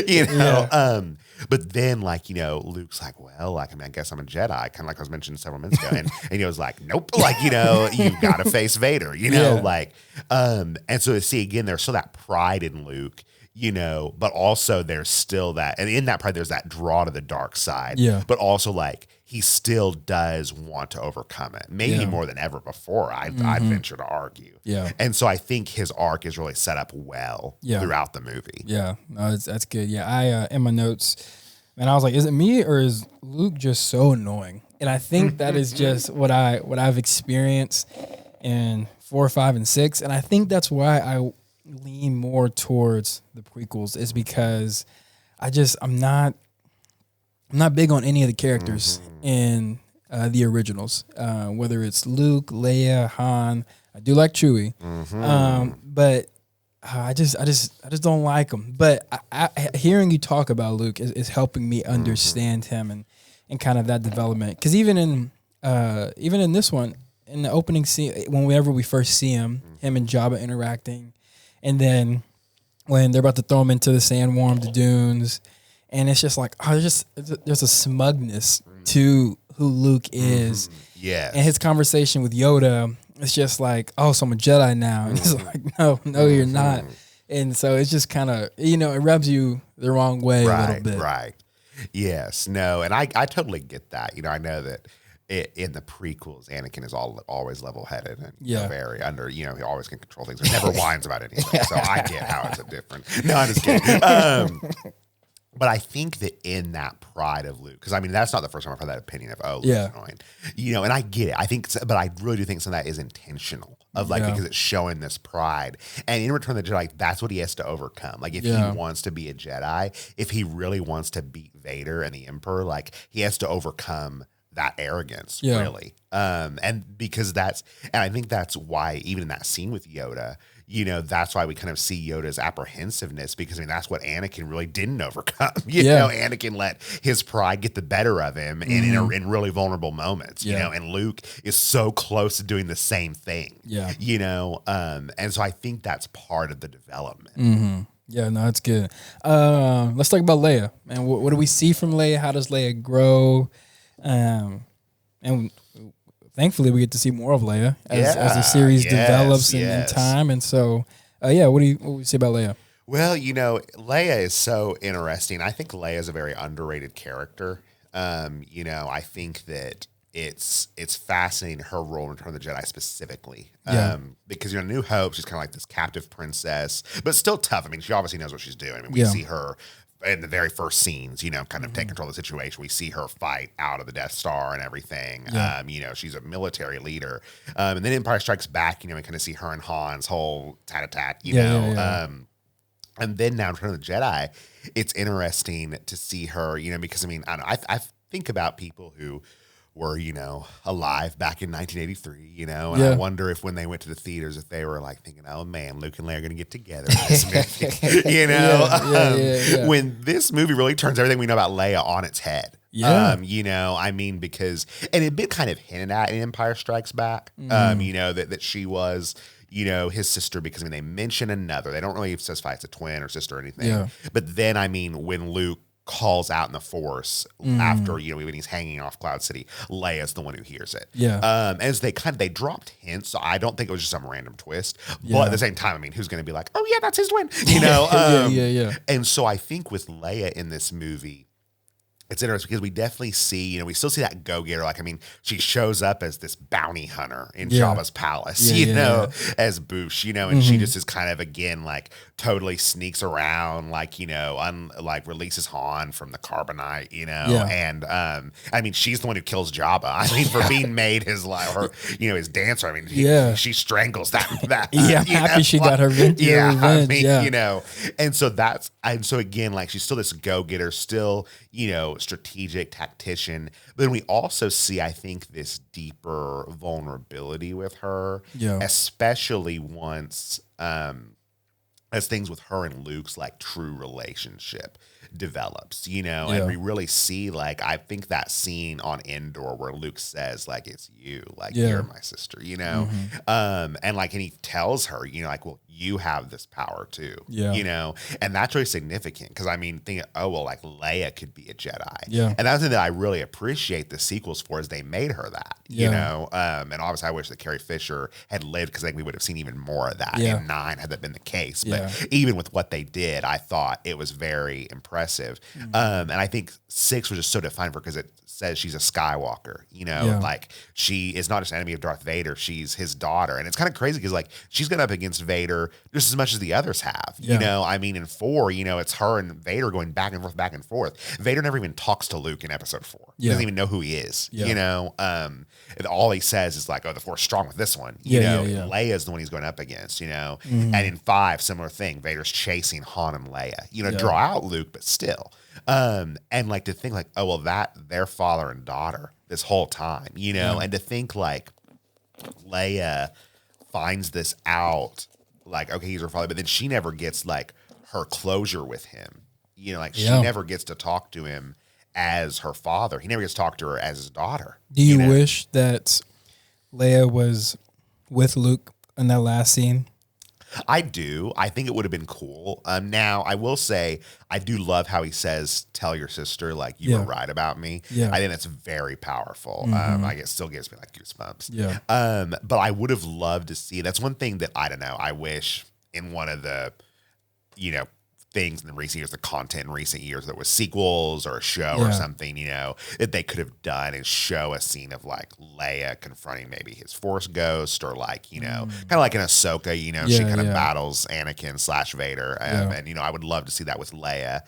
you know? But then, like, you know, Luke's like, well, like, I mean, I guess I'm a Jedi, kind of like I was mentioning several minutes ago. And he was like, nope, like, you know, you've got to face Vader, you know, like, and so to see again, there's still that pride in Luke, you know, but also there's still that, and in that pride, there's that draw to the dark side, but also like, he still does want to overcome it, maybe more than ever before, I'd venture to argue. And so I think his arc is really set up well throughout the movie. No, that's good. I in my notes, and I was like, is it me or is Luke just so annoying? And I think that is just what I've experienced in 4, 5, and 6, and I think that's why I lean more towards the prequels, is because I'm not big on any of the characters in the originals, whether it's Luke, Leia, Han. I do like Chewie, but I just don't like him. But hearing you talk about Luke is helping me understand him and kind of that development. Because even in this one, in the opening scene, whenever we first see him and Jabba interacting, and then when they're about to throw him into the sandworm, the dunes. And it's just like, there's a smugness to who Luke is. Yes. And his conversation with Yoda, it's just like, oh, so I'm a Jedi now. And it's like, no, you're not. And so it's just kind of, you know, it rubs you the wrong way a little bit. Right. Yes. No. And I totally get that. You know, I know that in the prequels, Anakin is always level-headed and very under, you know, he always can control things. He never whines about anything. So I get how it's a different. No, I'm just kidding. But I think that in that pride of Luke, because I mean, that's not the first time I've heard that opinion of, Luke's annoying. You know, and I get it. I think, but I really do think some of that is intentional of like, because it's showing this pride. And in Return of the Jedi, that's what he has to overcome. Like if he wants to be a Jedi, if he really wants to beat Vader and the Emperor, like he has to overcome that arrogance, really. And because and I think that's why even in that scene with Yoda, you know, that's why we kind of see Yoda's apprehensiveness, because I mean, that's what Anakin really didn't overcome. You know, Anakin let his pride get the better of him in really vulnerable moments, you know, and Luke is so close to doing the same thing, you know, and so I think that's part of the development. Yeah, no, that's good. Let's talk about Leia. And what do we see from Leia? How does Leia grow? And thankfully, we get to see more of Leia as the series develops in time. And so, what do you say about Leia? Well, you know, Leia is so interesting. I think Leia is a very underrated character. You know, I think that it's fascinating her role in Return of the Jedi specifically. Because, you know, New Hope, she's kind of like this captive princess, but still tough. I mean, she obviously knows what she's doing. I mean, we see her in the very first scenes, you know, kind of take control of the situation. We see her fight out of the Death Star and everything. You know, she's a military leader. And then Empire Strikes Back, you know, we kind of see her and Han's whole tat-a-tat, you know. And then now in Return of the Jedi, it's interesting to see her, you know, because, I mean, I don't know, I think about people who were, you know, alive back in 1983, you know, and I wonder if when they went to the theaters, if they were like thinking, oh man, Luke and Leia are going to get together in this movie, you know, when this movie really turns everything we know about Leia on its head. You know, I mean, because, and it'd been kind of hinted at in Empire Strikes Back, you know, that she was, you know, his sister, because I mean, they mention another, they don't really specify it's a twin or sister or anything, but then, I mean, when Luke calls out in the Force after, you know, when he's hanging off Cloud City, Leia's the one who hears it. As they dropped hints, so I don't think it was just some random twist, but at the same time, I mean, who's going to be like, oh yeah, that's his twin, you know? And so I think with Leia in this movie, it's interesting because we definitely see, we still see that go-getter. Like, I mean, she shows up as this bounty hunter in Jabba's palace, as Boosh, and she just is kind of, again, like, totally sneaks around, like, releases Han from the carbonite, and, I mean, she's the one who kills Jabba. I mean, for being made his, like, her, his dancer. I mean, she strangles that. I'm happy she got her revenge. I mean, and so again, like, she's still this go-getter, still, strategic tactician. But then we also see, I think, this deeper vulnerability with her, especially once, as things with her and Luke's like true relationship develops, and we really see, like, I think that scene on Endor where Luke says, like, it's you, like, you're my sister, and like, and he tells her, like, well, you have this power too, and that's really significant because, I mean, think, oh, well, like, Leia could be a Jedi, and that's something that I really appreciate the sequels for, is they made her that, and obviously I wish that Carrie Fisher had lived, because I think we would have seen even more of that in 9 had that been the case, but even with what they did, I thought it was very impressive. And I think 6 was just so defined for, because it says she's a Skywalker, like, she is not just an enemy of Darth Vader, she's his daughter. And it's kind of crazy because, like, she's gone up against Vader just as much as the others have, I mean, in 4, it's her and Vader going back and forth. Vader never even talks to Luke in episode 4. He doesn't even know who he is, all he says is like, oh, the Force is strong with this one, Leia's the one he's going up against, and in 5, similar thing, Vader's chasing Han and Leia, draw out Luke, but still, and like, to think like, oh, well, that their father and daughter this whole time, and to think like Leia finds this out, like, okay, he's her father, but then she never gets like her closure with him, like, she never gets to talk to him as her father. He never gets to talk to her as his daughter. Do you wish that Leia was with Luke in that last scene? I do. I think it would have been cool. Now, I will say, I do love how he says, tell your sister, like, you were right about me. I think that's very powerful. It still gives me, like, goosebumps. But I would have loved to see, that's one thing that, I don't know, I wish in one of the, things in the recent years, the content in recent years that was sequels or a show or something, that they could have done and show a scene of like Leia confronting maybe his Force ghost, or like, kind of like in Ahsoka, she kind of battles Anakin / Vader. And, I would love to see that with Leia,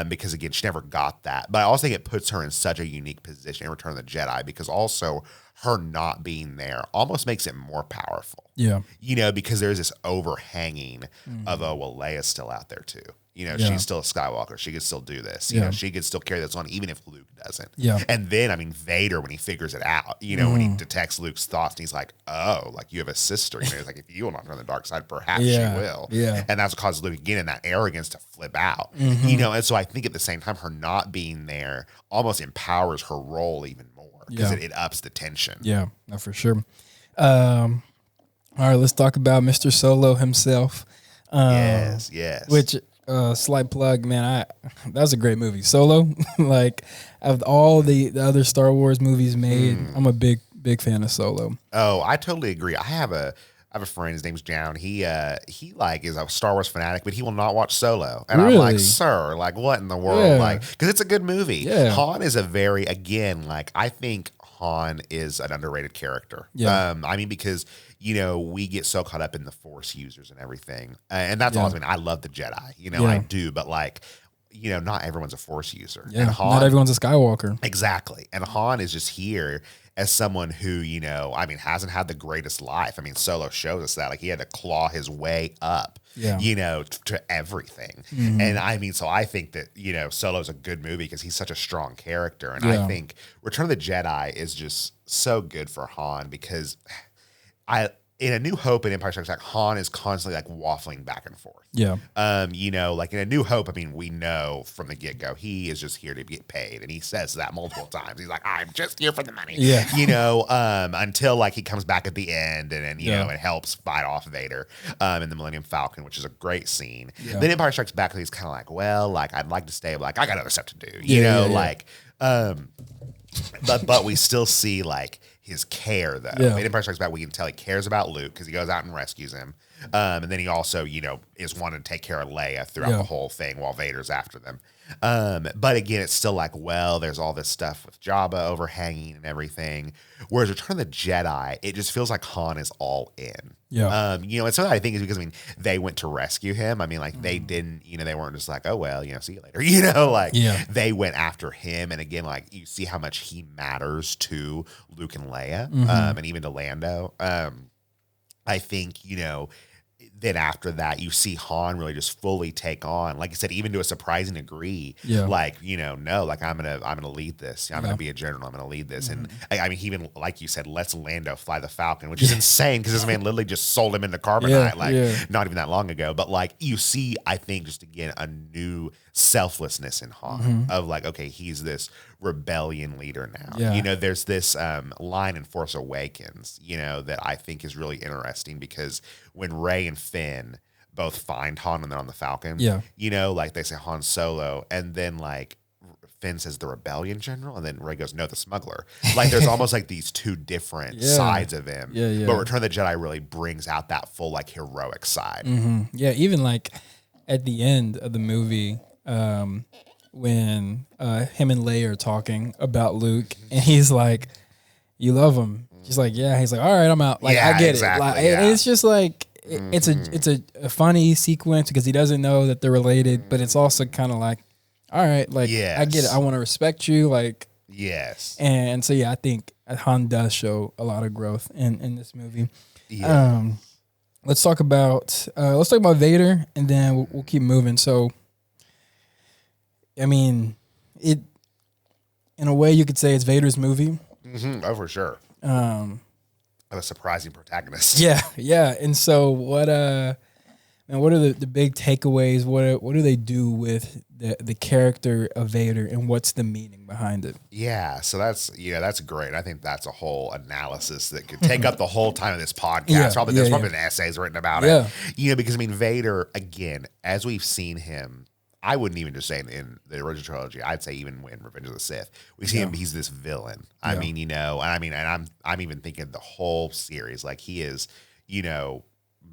because again, she never got that. But I also think it puts her in such a unique position in Return of the Jedi, because also her not being there almost makes it more powerful. Because there's this overhanging of, oh, well, Leia's still out there too. She's still a Skywalker. She could still do this. She could still carry this on, even if Luke doesn't. And then, I mean, Vader, when he figures it out, when he detects Luke's thoughts, and he's like, oh, like, you have a sister. He's like, if you will not turn the dark side, perhaps she will. And that's what causes Luke, again, in that arrogance, to flip out. And so I think at the same time, her not being there almost empowers her role even more, because it ups the tension. No, for sure. All right, let's talk about Mr. Solo himself. Yes. Which, slight plug, man, that was a great movie. Solo, like, of all the other Star Wars movies made, I'm a big fan of Solo. Oh, I totally agree. I have a friend, his name's John. He like is a Star Wars fanatic, but he will not watch Solo. And really? I'm like, sir, like, what in the world? Like, because it's a good movie. Han is a very, again, like, I think Han is an underrated character. I mean, because we get so caught up in the Force users and everything, and that's awesome. I mean, I love the Jedi, I do, but like, not everyone's a Force user. And Han, not everyone's a Skywalker. Exactly. And Han is just here as someone who, I mean, hasn't had the greatest life. I mean, Solo shows us that, like, he had to claw his way up, to everything. And I mean, so I think that, Solo's a good movie because he's such a strong character. And I think Return of the Jedi is just so good for Han, because in A New Hope and Empire Strikes Back, Han is constantly like waffling back and forth. Like in A New Hope, I mean, we know from the get-go, he is just here to get paid. And he says that multiple times. He's like, I'm just here for the money. Until like he comes back at the end and it helps fight off Vader in the Millennium Falcon, which is a great scene. Then Empire Strikes Back, he's kind of like, well, like, I'd like to stay, but like, I got other stuff to do, but we still see like his care, though. In Empire Strikes Back, we can tell he cares about Luke because he goes out and rescues him. And then he also, is wanting to take care of Leia throughout the whole thing while Vader's after them. But again, it's still like, well, there's all this stuff with Jabba overhanging and everything. Whereas Return of the Jedi, it just feels like Han is all in. Yeah. And so I think is because they went to rescue him. I mean, like they didn't, they weren't just like, oh well, see you later. They went after him. And again, like you see how much he matters to Luke and Leia, and even to Lando. I think, then after that, you see Han really just fully take on, like I said, even to a surprising degree. Yeah. Like, no, like I'm gonna lead this. I'm gonna be a general. I'm gonna lead this. And I mean, he even like you said, lets Lando fly the Falcon, which is insane because this man literally just sold him into carbonite, not even that long ago. But like you see, I think just again a new selflessness in Han of like, okay, he's this rebellion leader now. Yeah. There's this line in Force Awakens, that I think is really interesting because when Rey and Finn both find Han when they're on the Falcon, like they say Han Solo, and then like Finn says the rebellion general, and then Rey goes, no, the smuggler. Like there's almost like these two different sides of him. But Return of the Jedi really brings out that full like heroic side. Yeah, even like at the end of the movie, when him and Leia are talking about Luke, and he's like, "You love him." She's like, "Yeah." He's like, "All right, I'm out." Like, I get it. Like, it's just like it's a funny sequence because he doesn't know that they're related, but it's also kind of like, all right, like I get it. I want to respect you, like And so I think Han does show a lot of growth in this movie. Let's talk about Vader, and then we'll keep moving. So, I mean, in a way, you could say it's Vader's movie. Oh, for sure. A surprising protagonist. Yeah. And so, what are the big takeaways? What do they do with the character of Vader, and what's the meaning behind it? Yeah, so that's great. I think that's a whole analysis that could take up the whole time of this podcast. There's probably essays written about it. Because Vader, again, as we've seen him, I wouldn't even just say in the original trilogy. I'd say even in Revenge of the Sith, we see him. He's this villain. I mean, and I'm even thinking the whole series, like he is,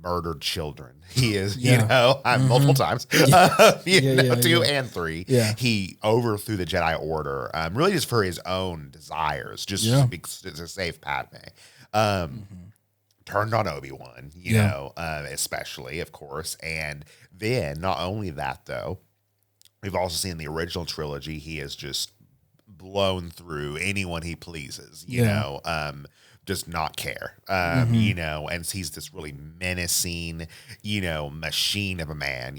murdered children. He is, multiple times, 2 and 3. He overthrew the Jedi Order, really just for his own desires, just to save Padme. Turned on Obi-Wan, especially, of course. And then not only that, though, we've also seen in the original trilogy, he has just blown through anyone he pleases, does not care, and he's this really menacing, machine of a man,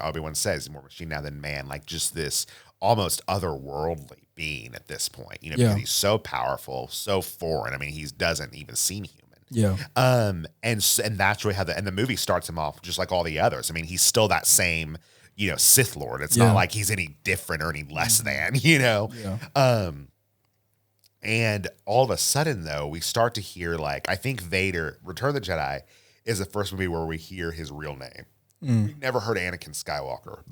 Obi-Wan says he's more machine now than man, like just this almost otherworldly being at this point, because he's so powerful, so foreign. I mean, he doesn't even seem human. And that's really how the movie starts him off just like all the others. I mean, he's still that same, Sith Lord. It's not like he's any different or any less than, And all of a sudden, though, we start to hear, like, I think Vader, Return of the Jedi, is the first movie where we hear his real name. We've never heard Anakin Skywalker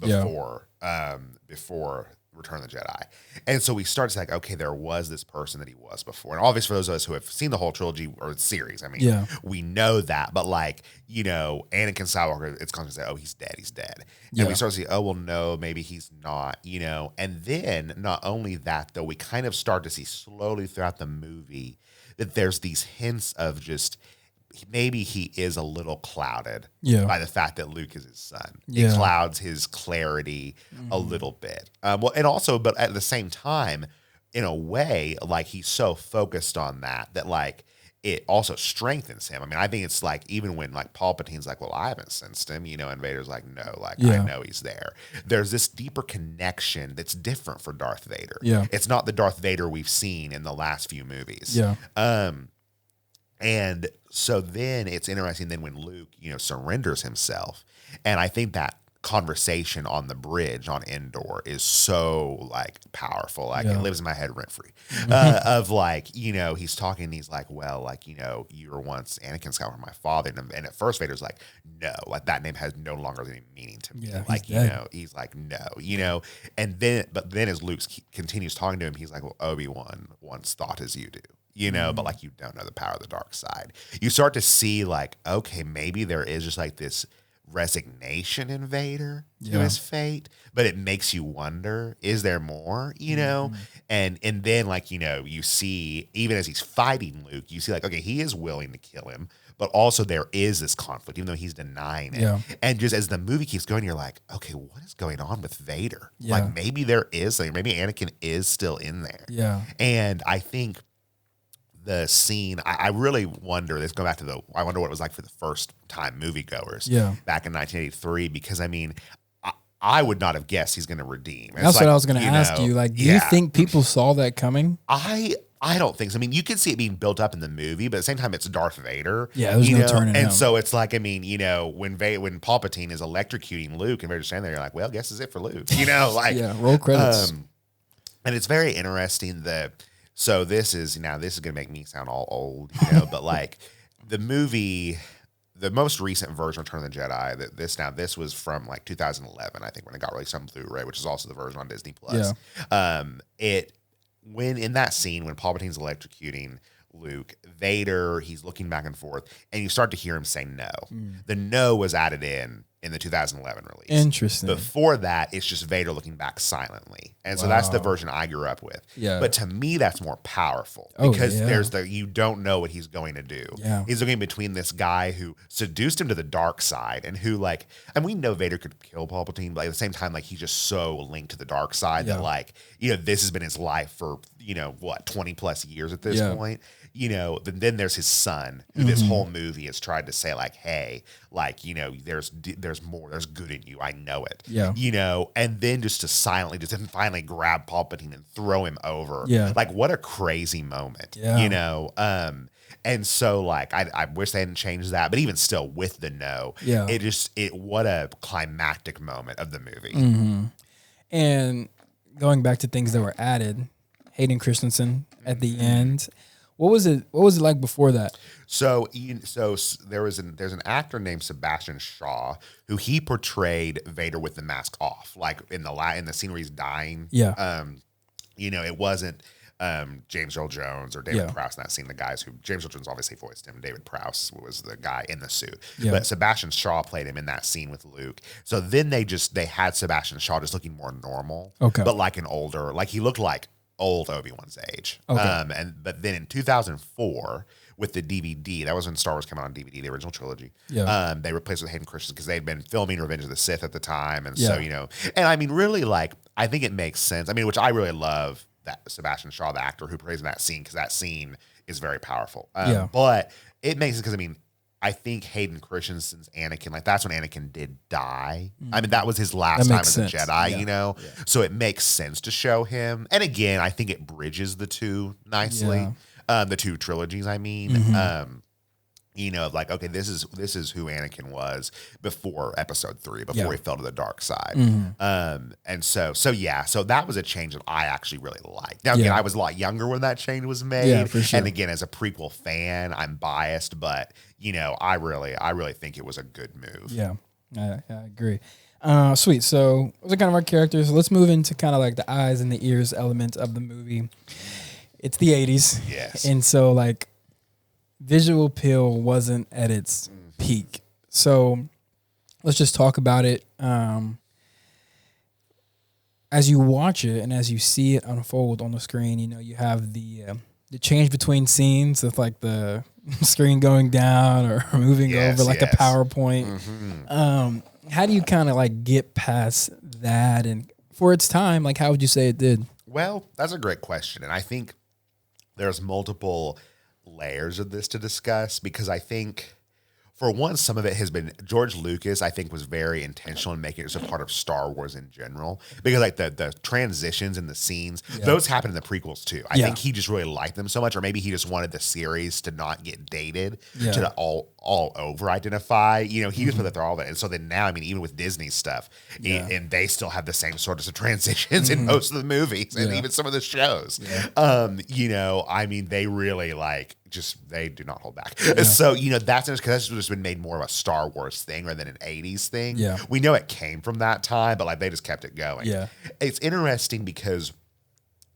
before Return of the Jedi. And so we start to say, like, okay, there was this person that he was before. And obviously for those of us who have seen the whole trilogy or series, I mean, we know that. But like, Anakin Skywalker, it's constantly say, oh, he's dead. And we start to see, oh, well, no, maybe he's not, And then not only that, though, we kind of start to see slowly throughout the movie that there's these hints of just maybe he is a little clouded by the fact that Luke is his son. It clouds his clarity a little bit. And also, but at the same time, in a way, like he's so focused on that like it also strengthens him. I mean, I think it's like even when like Palpatine's like, well, I haven't sensed him, and Vader's like, no, like I know he's there. There's this deeper connection that's different for Darth Vader. It's not the Darth Vader we've seen in the last few movies. And so then it's interesting then when Luke, surrenders himself. And I think that conversation on the bridge on Endor is so like powerful. Like it lives in my head rent free of like, he's talking and he's like, well, like, you were once Anakin Skywalker, my father. And at first Vader's like, no, like that name has no longer any meaning to me. Like, he's like, no, and then as Luke continues talking to him, he's like, well, Obi-Wan once thought as you do. But like you don't know the power of the dark side. You start to see like, okay, maybe there is just like this resignation in Vader to his fate, but it makes you wonder, is there more, you know? And then like, you know, you see, even as he's fighting Luke, you see like, okay, he is willing to kill him, but also there is this conflict, even though he's denying it. Yeah. And just as the movie keeps going, you're like, okay, what is going on with Vader? Yeah. Like maybe there is something, maybe Anakin is still in there. Yeah. And I think the scene, I really wonder, let's go back to I wonder what it was like for the first time moviegoers back in 1983, because I mean, I would not have guessed he's going to redeem. That's what I was going to ask you. Like, do you think people saw that coming? I don't think so. I mean, you can see it being built up in the movie, but at the same time, it's Darth Vader. Yeah, there's no turning him. And so it's like, I mean, you know, when Palpatine is electrocuting Luke and Vader's standing there, you're like, well, I guess this is it for Luke. You know, like roll credits. And it's very interesting so this is going to make me sound all old, you know, but like the movie, the most recent version of Return of the Jedi, this was from like 2011, I think, when it got released on Blu-ray, which is also the version on Disney Plus. Yeah. When in that scene when Palpatine's electrocuting Luke, Vader, he's looking back and forth, and you start to hear him say no. The no was added in the 2011 release. Interesting. Before that, it's just Vader looking back silently. And so that's the version I grew up with. Yeah. But to me, that's more powerful because there's you don't know what he's going to do. Yeah. He's looking between this guy who seduced him to the dark side and who and we know Vader could kill Palpatine, but at the same time, like he's just so linked to the dark side that like, you know, this has been his life for, you know, 20 plus years at this point. You know, then there's his son, who this whole movie has tried to say, like, hey, like, you know, there's more, there's good in you. I know it. Yeah. You know, and then just to silently just finally grab Palpatine and throw him over. Yeah. Like, what a crazy moment. Yeah. You know? And so, like, I wish they hadn't changed that, but even still, with the no, what a climactic moment of the movie. Mm-hmm. And going back to things that were added, Hayden Christensen at the end. What was it like before that? So there's an actor named Sebastian Shaw who he portrayed Vader with the mask off, like in the scene where he's dying. Yeah. You know, it wasn't James Earl Jones or David Prowse in that scene. The guys who James Earl Jones obviously voiced him. David Prowse was the guy in the suit. Yeah. But Sebastian Shaw played him in that scene with Luke. So then they had Sebastian Shaw just looking more normal. Okay. But like an older, like he looked like old Obi-Wan's age. Okay. But then in 2004 with the DVD, that was when Star Wars came out on DVD, the original trilogy. Yeah. They replaced it with Hayden Christensen because they'd been filming Revenge of the Sith at the time. And so, you know, and I mean, really, like, I think it makes sense. I mean, which I really love that Sebastian Shaw, the actor who plays in that scene, because that scene is very powerful. But it makes sense because, I mean, I think Hayden Christensen's Anakin, like that's when Anakin did die. I mean, that was his last time as a Jedi, you know? Yeah. So it makes sense to show him. And again, I think it bridges the two nicely. The two trilogies, I mean. Mm-hmm. You know, like, okay, this is who Anakin was before Episode 3, before he fell to the dark side. Mm-hmm. And so that was a change that I actually really liked. Now, again, I was a lot younger when that change was made. Yeah, for sure. And again, as a prequel fan, I'm biased, but, you know, I really think it was a good move. Yeah, I agree. Sweet. So those are kind of our characters. Let's move into kind of like the eyes and the ears element of the movie. It's the 80s. Yes. And so, like, visual appeal wasn't at its peak. So let's just talk about it. As you watch it and as you see it unfold on the screen, you know, you have the change between scenes with like the screen going down or moving over like a PowerPoint. Mm-hmm. How do you kind of like get past that? And for its time, like, how would you say it did? Well, that's a great question. And I think there's multiple layers of this to discuss, because I think, for one, some of it has been George Lucas, I think, was very intentional in making it just a part of Star Wars in general, because like the transitions and the scenes, those happen in the prequels too. I think he just really liked them so much, or maybe he just wanted the series to not get dated, to all over identify. You know, he just put that through all of it. And so then now, I mean, even with Disney stuff, and they still have the same sorts of transitions in most of the movies and even some of the shows. You know, I mean, they really they do not hold back. So, you know, that's because that's just been made more of a Star Wars thing rather than an 80s thing. Yeah. We know it came from that time, but like they just kept it going. Yeah. It's interesting because,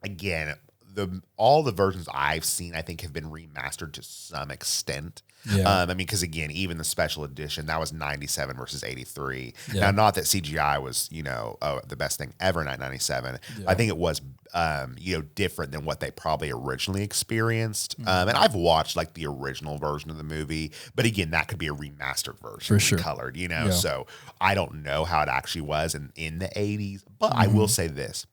again, all the versions I've seen, I think, have been remastered to some extent. Yeah. I mean, because again, even the special edition, that was 97 versus 83. Yeah. Now, not that CGI was, the best thing ever in 97. I think it was, different than what they probably originally experienced. And I've watched like the original version of the movie, but again, that could be a remastered version, For sure. colored, so I don't know how it actually was in the 80s, but I will say this.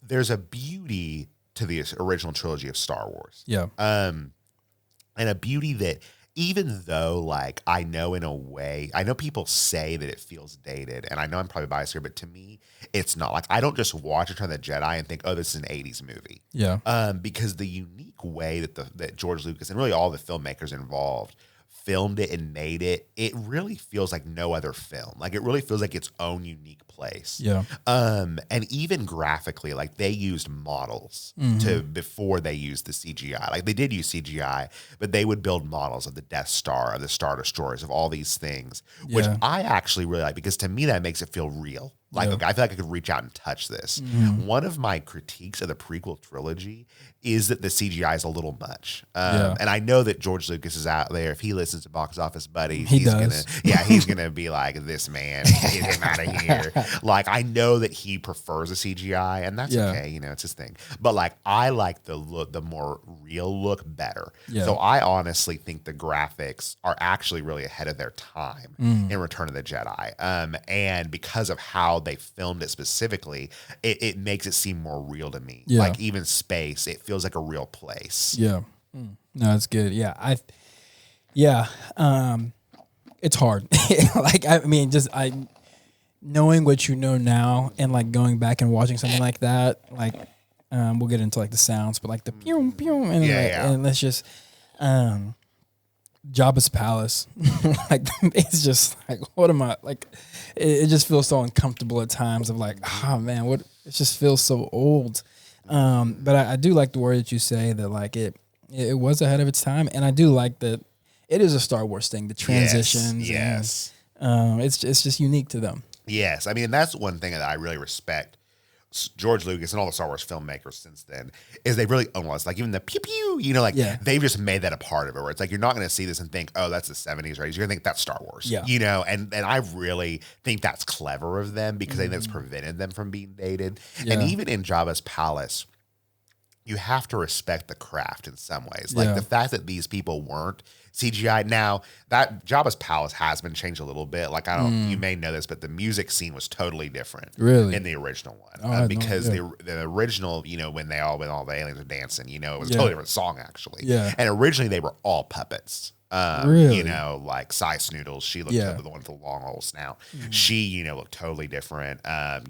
There's a beauty to the original trilogy of Star Wars. Yeah. And a beauty that even though, like, I know in a way, I know people say that it feels dated, and I know I'm probably biased here, but to me, it's not. Like, I don't just watch Return of the Jedi and think, oh, this is an 80s movie. Yeah. Because the unique way that George Lucas and really all the filmmakers involved filmed it and made it, it really feels like no other film. Like, it really feels like its own unique place. Yeah. And even graphically, like, they used models before they used the CGI. Like, they did use CGI, but they would build models of the Death Star, of the Star Destroyers, of all these things, which I actually really like, because to me that makes it feel real. Like, okay, I feel like I could reach out and touch this. One of my critiques of the prequel trilogy is that the CGI is a little much. And I know that George Lucas is out there. If he listens to Box Office Buddies, he's gonna be like, this man, get him out of here. Like, I know that he prefers a CGI, and that's okay, it's his thing. But like, I like the look, the more real look better. So I honestly think the graphics are actually really ahead of their time in Return of the Jedi. And because of how they filmed it specifically, it makes it seem more real to me. Like, even space, it feels like a real place. No, it's good. It's hard. Like, I mean, knowing what you know now and like going back and watching something like that, like, we'll get into like the sounds, but like the pew pew and and let's just Jabba's palace. Like, it's just like, what am I like? It just feels so uncomfortable at times. Of like, oh man, what? It just feels so old. But I do like the word that you say that like it was ahead of its time, and I do like that it is a Star Wars thing. The transitions, and, it's just unique to them. Yes, I mean, that's one thing that I really respect George Lucas and all the Star Wars filmmakers since then, is they really almost, like, even the pew pew, they've just made that a part of it, where it's like, you're not going to see this and think, oh, that's the 70s, right? You're going to think that's Star Wars, and I really think that's clever of them, because I think that's prevented them from being dated. And even in Jabba's palace, you have to respect the craft in some ways. Like, the fact that these people weren't CGI. Now, that Jabba's palace has been changed a little bit. Like, you may know this, but the music scene was totally different in the original one. Because the original, when all the aliens are dancing, it was a totally different song, actually. And originally they were all puppets. Like Cy Snoodles, she looked the one with the long old snout. She, looked totally different.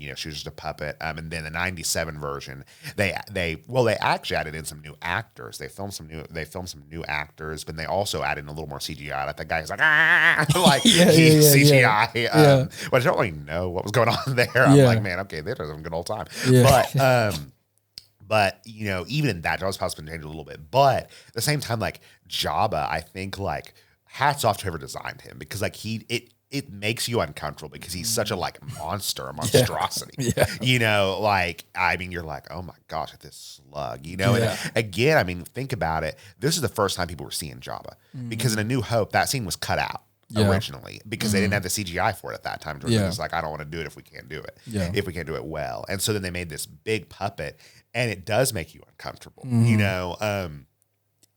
She was just a puppet. And then the 97 version, they actually added in some new actors. They filmed some new actors, but they also added in a little more CGI. Like, that guy's like, CGI. But I don't really know what was going on there. I'm like, man, okay, they're having a good old time. But even in that, Jabba's palace has been changed a little bit. But at the same time, like, Jabba, I think, like, hats off to whoever designed him, because like it makes you uncomfortable, because he's such a like monster, a monstrosity. Like, I mean, you're like, oh my gosh, at this slug, And again, I mean, think about it. This is the first time people were seeing Jabba, because in A New Hope, that scene was cut out. Originally, because they didn't have the CGI for it at that time. It's like, I don't want to do it if we can't do it. If we can't do it well. And so then they made this big puppet, and it does make you uncomfortable,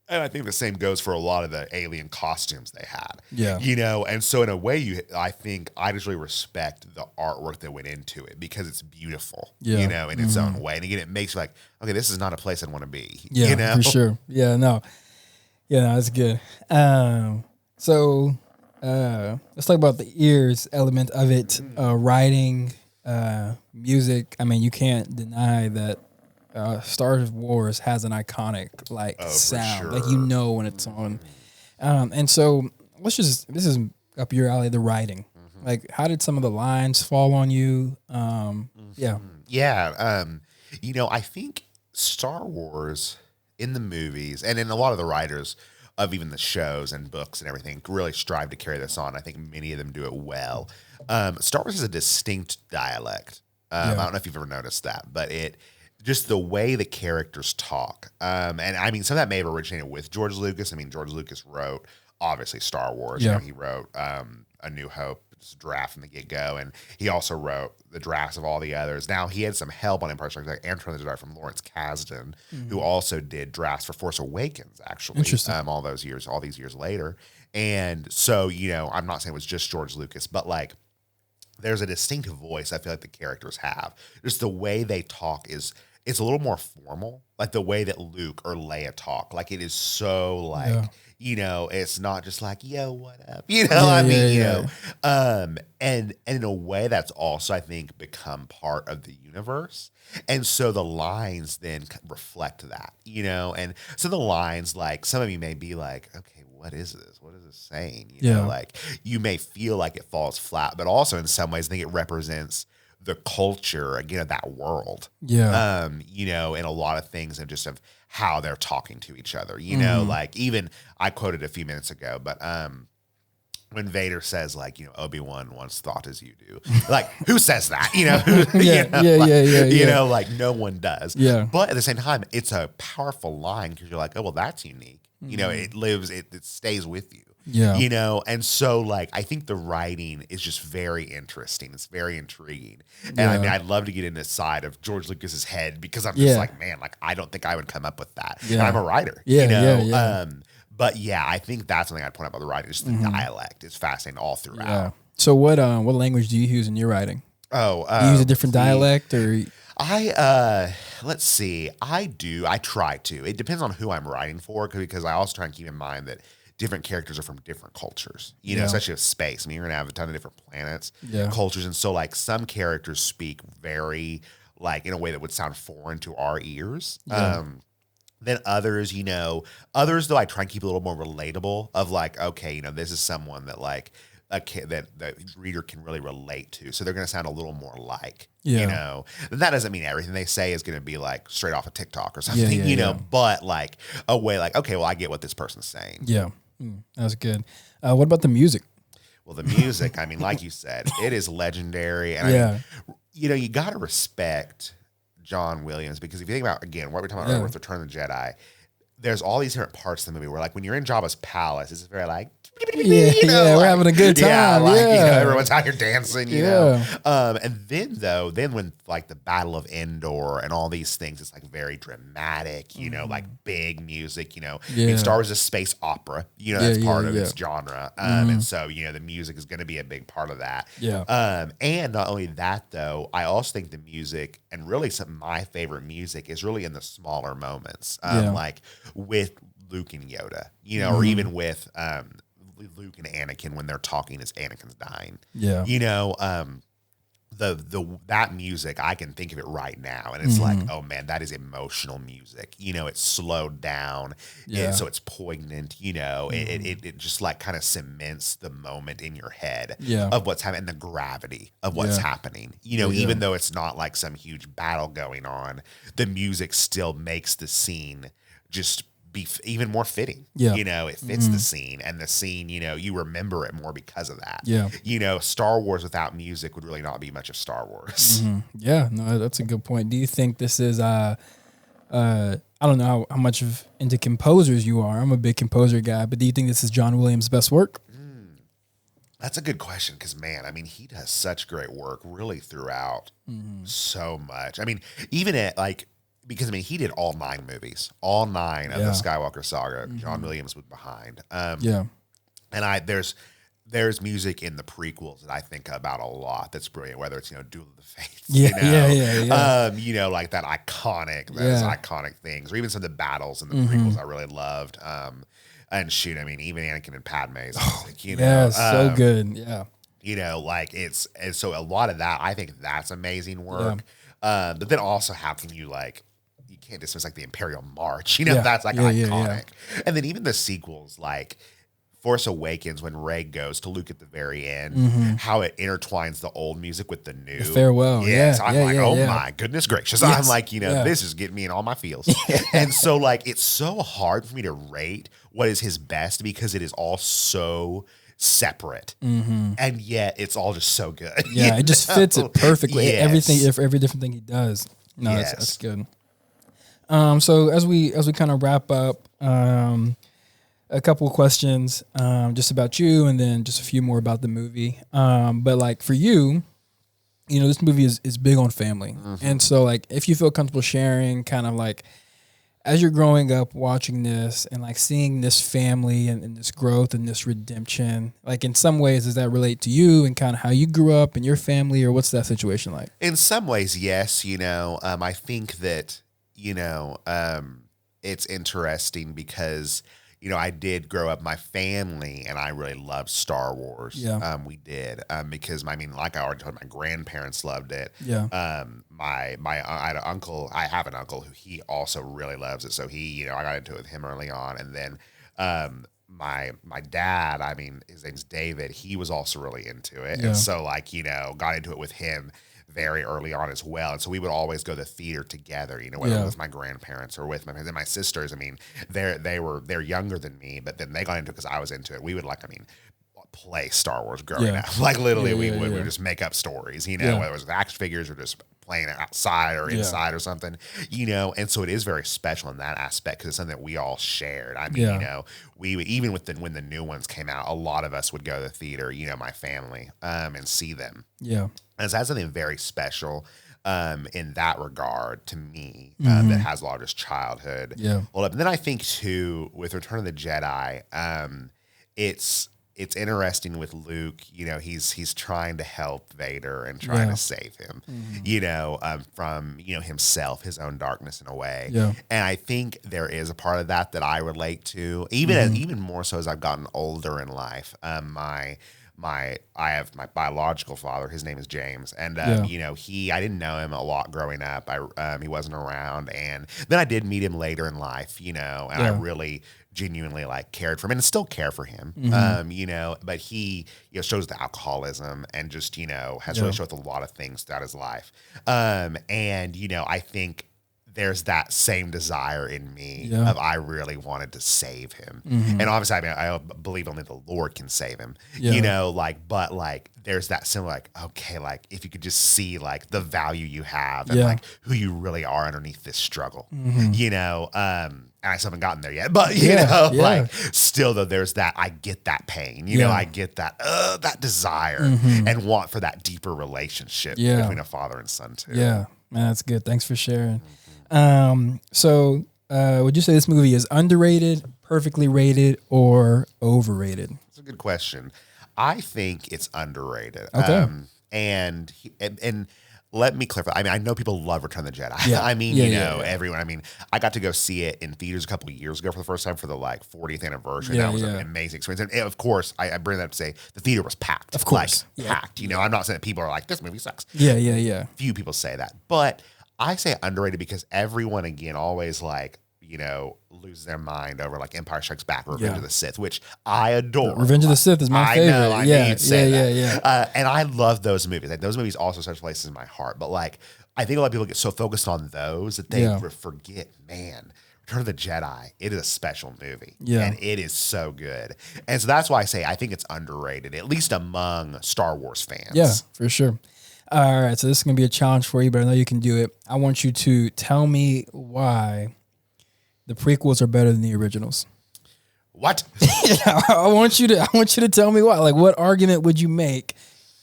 and I think the same goes for a lot of the alien costumes they had. And so in a way, I think I just really respect the artwork that went into it, because it's beautiful, in its own way. And again, it makes you like, okay, this is not a place I'd want to be. For sure. That's good. So let's talk about the ears element of it. Writing, music. I mean, you can't deny that Star Wars has an iconic sound. Sure. Like, when it's on. And so this is up your alley, the writing. Like, how did some of the lines fall on you? I think Star Wars in the movies, and in a lot of the writers of even the shows and books and everything, really strive to carry this on. I think many of them do it well. Star Wars is a distinct dialect. I don't know if you've ever noticed that, but just the way the characters talk. And I mean, some of that may have originated with George Lucas. I mean, George Lucas wrote obviously Star Wars. Yeah. He wrote A New Hope, draft from the get-go, and he also wrote the drafts of all the others. Now, he had some help on Empire Strikes Back and Return of the Jedi from Lawrence Kasdan, who also did drafts for Force Awakens, actually. Interesting. All these years later. And so, I'm not saying it was just George Lucas, but like, there's a distinct voice I feel like the characters have. Just the way they talk it's a little more formal, like the way that Luke or Leia talk. Like, it is so like, it's not just like, yo, what up? And in a way that's also, I think, become part of the universe. And so the lines then reflect that, and so the lines, like, some of you may be like, okay, what is this? What is this saying? Like, you may feel like it falls flat, but also in some ways I think it represents the culture, again, of that world. Yeah. In a lot of things and just of how they're talking to each other, like, even I quoted a few minutes ago, but when Vader says, like, Obi-Wan once thought as you do, like, who says that? Like, no one does. Yeah. But at the same time, it's a powerful line because you're like, oh, well, that's unique. It lives, it stays with you. Yeah. And so, like, I think the writing is just very interesting. It's very intriguing. And I mean, I'd love to get in the side of George Lucas's head because I'm just like, man, like, I don't think I would come up with that. Yeah. And I'm a writer, but yeah, I think that's something I'd point out about the writing. Just the dialect is fascinating all throughout. Yeah. So what language do you use in your writing? Oh, do you use a different dialect or? Let's see. I try to. It depends on who I'm writing for because I also try and keep in mind that different characters are from different cultures, especially with space. I mean, you're going to have a ton of different planets, cultures. And so, like, some characters speak very, like, in a way that would sound foreign to our ears. Yeah. Then others, though, I try and keep it a little more relatable of, like, okay, this is someone that, like, that the reader can really relate to. So they're going to sound a little more like, And that doesn't mean everything they say is going to be like straight off of TikTok or something, but like a way like, okay, well, I get what this person's saying. Yeah. That's good. What about the music? Well, the music, I mean, like you said, it is legendary. And I mean, you got to respect John Williams because if you think about, again, what we're talking about with Return of the Jedi, there's all these different parts of the movie where, like, when you're in Jabba's palace, it's very like, we're having a good time. Everyone's out here dancing, know. And then when, like, the Battle of Endor and all these things, it's like very dramatic, like big music, I mean, Star Wars is a space opera, that's part of its genre. And so, the music is going to be a big part of that. And not only that, though, I also think the music, and really some of my favorite music, is really in the smaller moments, like with Luke and Yoda, or even with Luke and Anakin when they're talking as Anakin's dying. That music, I can think of it right now, and it's like, oh man, that is emotional music. It's slowed down, so it's poignant. It just like kind of cements the moment in your head of what's happening, and the gravity of what's happening. Even though it's not like some huge battle going on, the music still makes the scene just be even more fitting. It fits the scene, and the scene, you remember it more because of that. Star Wars without music would really not be much of Star Wars. Yeah, no, that's a good point. Do you think this is I don't know how much into composers you are. I'm a big composer guy, but do you think this is John Williams' best work? That's a good question because, man, I mean, he does such great work really throughout so much. I mean, even at like, because, I mean, he did all 9 movies, all 9 of the Skywalker saga. John Williams was behind. And there's music in the prequels that I think about a lot that's brilliant, whether it's, Duel of the Fates, like that iconic things, or even some of the battles in the prequels I really loved. And shoot, I mean, even Anakin and Padme's music, so good. And so a lot of that, I think that's amazing work. But then also, how can you can't dismiss like the Imperial March, that's like iconic. And then even the sequels, like Force Awakens, when Rey goes to Luke at the very end, how it intertwines the old music with the new. The farewell. My goodness gracious. I'm like, this is getting me in all my feels. And so, like, it's so hard for me to rate what is his best because it is all so separate, and yet it's all just so good. It just fits it perfectly. Every different thing he does. No, that's good. So as we kind of wrap up, a couple of questions just about you, and then just a few more about the movie. But like for you, you know, this movie is big on family. And so like if you feel comfortable sharing kind of like as you're growing up watching this and like seeing this family and this growth and this redemption, like in some ways, does that relate to you and kind of how you grew up and your family, or what's that situation like? In some ways, yes. You know, I think that, you know, it's interesting because, you know, I did grow up, my family, and I really loved Star Wars. Yeah. We did. Because, I mean, like I already told you, my grandparents loved it. Yeah. I had an uncle, I have an uncle who he also really loves it. So he, you know, I got into it with him early on. And then my dad, I mean, his name's David, he was also really into it. Yeah. And so, like, you know, got into it with him very early on as well. And so we would always go to the theater together, you know, whether it was with my grandparents or with my parents. And my sisters, I mean, they're younger than me, but then they got into it because I was into it. We would play Star Wars growing up. Like literally we would just make up stories, you know, whether it was with action figures or just playing it outside or inside or something, you know. And so it is very special in that aspect because it's something that we all shared. I mean, you know, we would, even with when the new ones came out, a lot of us would go to the theater, you know, my family, and see them. Yeah. And so that's something very special in that regard to me that has a lot of just childhood. Yeah. Well, and then I think too, with Return of the Jedi, it's interesting with Luke, you know, he's trying to help Vader and trying to save him, you know, from, you know, himself, his own darkness in a way. Yeah. And I think there is a part of that I relate to, even more so as I've gotten older in life. I have my biological father, his name is James, and you know, I didn't know him a lot growing up. He wasn't around, and then I did meet him later in life, you know, and I really genuinely like cared for him and still care for him. You know, but he, you know, shows the alcoholism and just, you know, has really showed a lot of things throughout his life. And, you know, I think there's that same desire in me of I really wanted to save him. And obviously, I mean, I believe only the Lord can save him, you know, like, but like, there's that similar, like, okay, like if you could just see like the value you have and like who you really are underneath this struggle, you know, and I still haven't gotten there yet, but you know, like still though, there's that, I get that pain, you know, I get that, that desire and want for that deeper relationship between a father and son too. Yeah, man, that's good. Thanks for sharing. So would you say this movie is underrated, perfectly rated, or overrated? That's a good question. I think it's underrated. Okay. And let me clarify. I mean, I know people love Return of the Jedi. Yeah. I mean, you know, everyone. I mean, I got to go see it in theaters a couple of years ago for the first time for the like 40th anniversary. That was an amazing experience. And of course, I bring that up to say the theater was packed. Of course, like, packed. You know, I'm not saying that people are like, this movie sucks. Yeah. Few people say that, but I say underrated because everyone again always like, you know, loses their mind over like Empire Strikes Back or Revenge of the Sith, which I adore. Revenge of the Sith is my favorite. I know, yeah. And I love those movies. Like those movies also such places in my heart. But like, I think a lot of people get so focused on those that they forget, man, Return of the Jedi, it is a special movie. Yeah. And it is so good. And so that's why I say I think it's underrated, at least among Star Wars fans. Yeah, for sure. All right, so this is going to be a challenge for you, but I know you can do it. I want you to tell me why the prequels are better than the originals. What? I want you to tell me why. Like, what argument would you make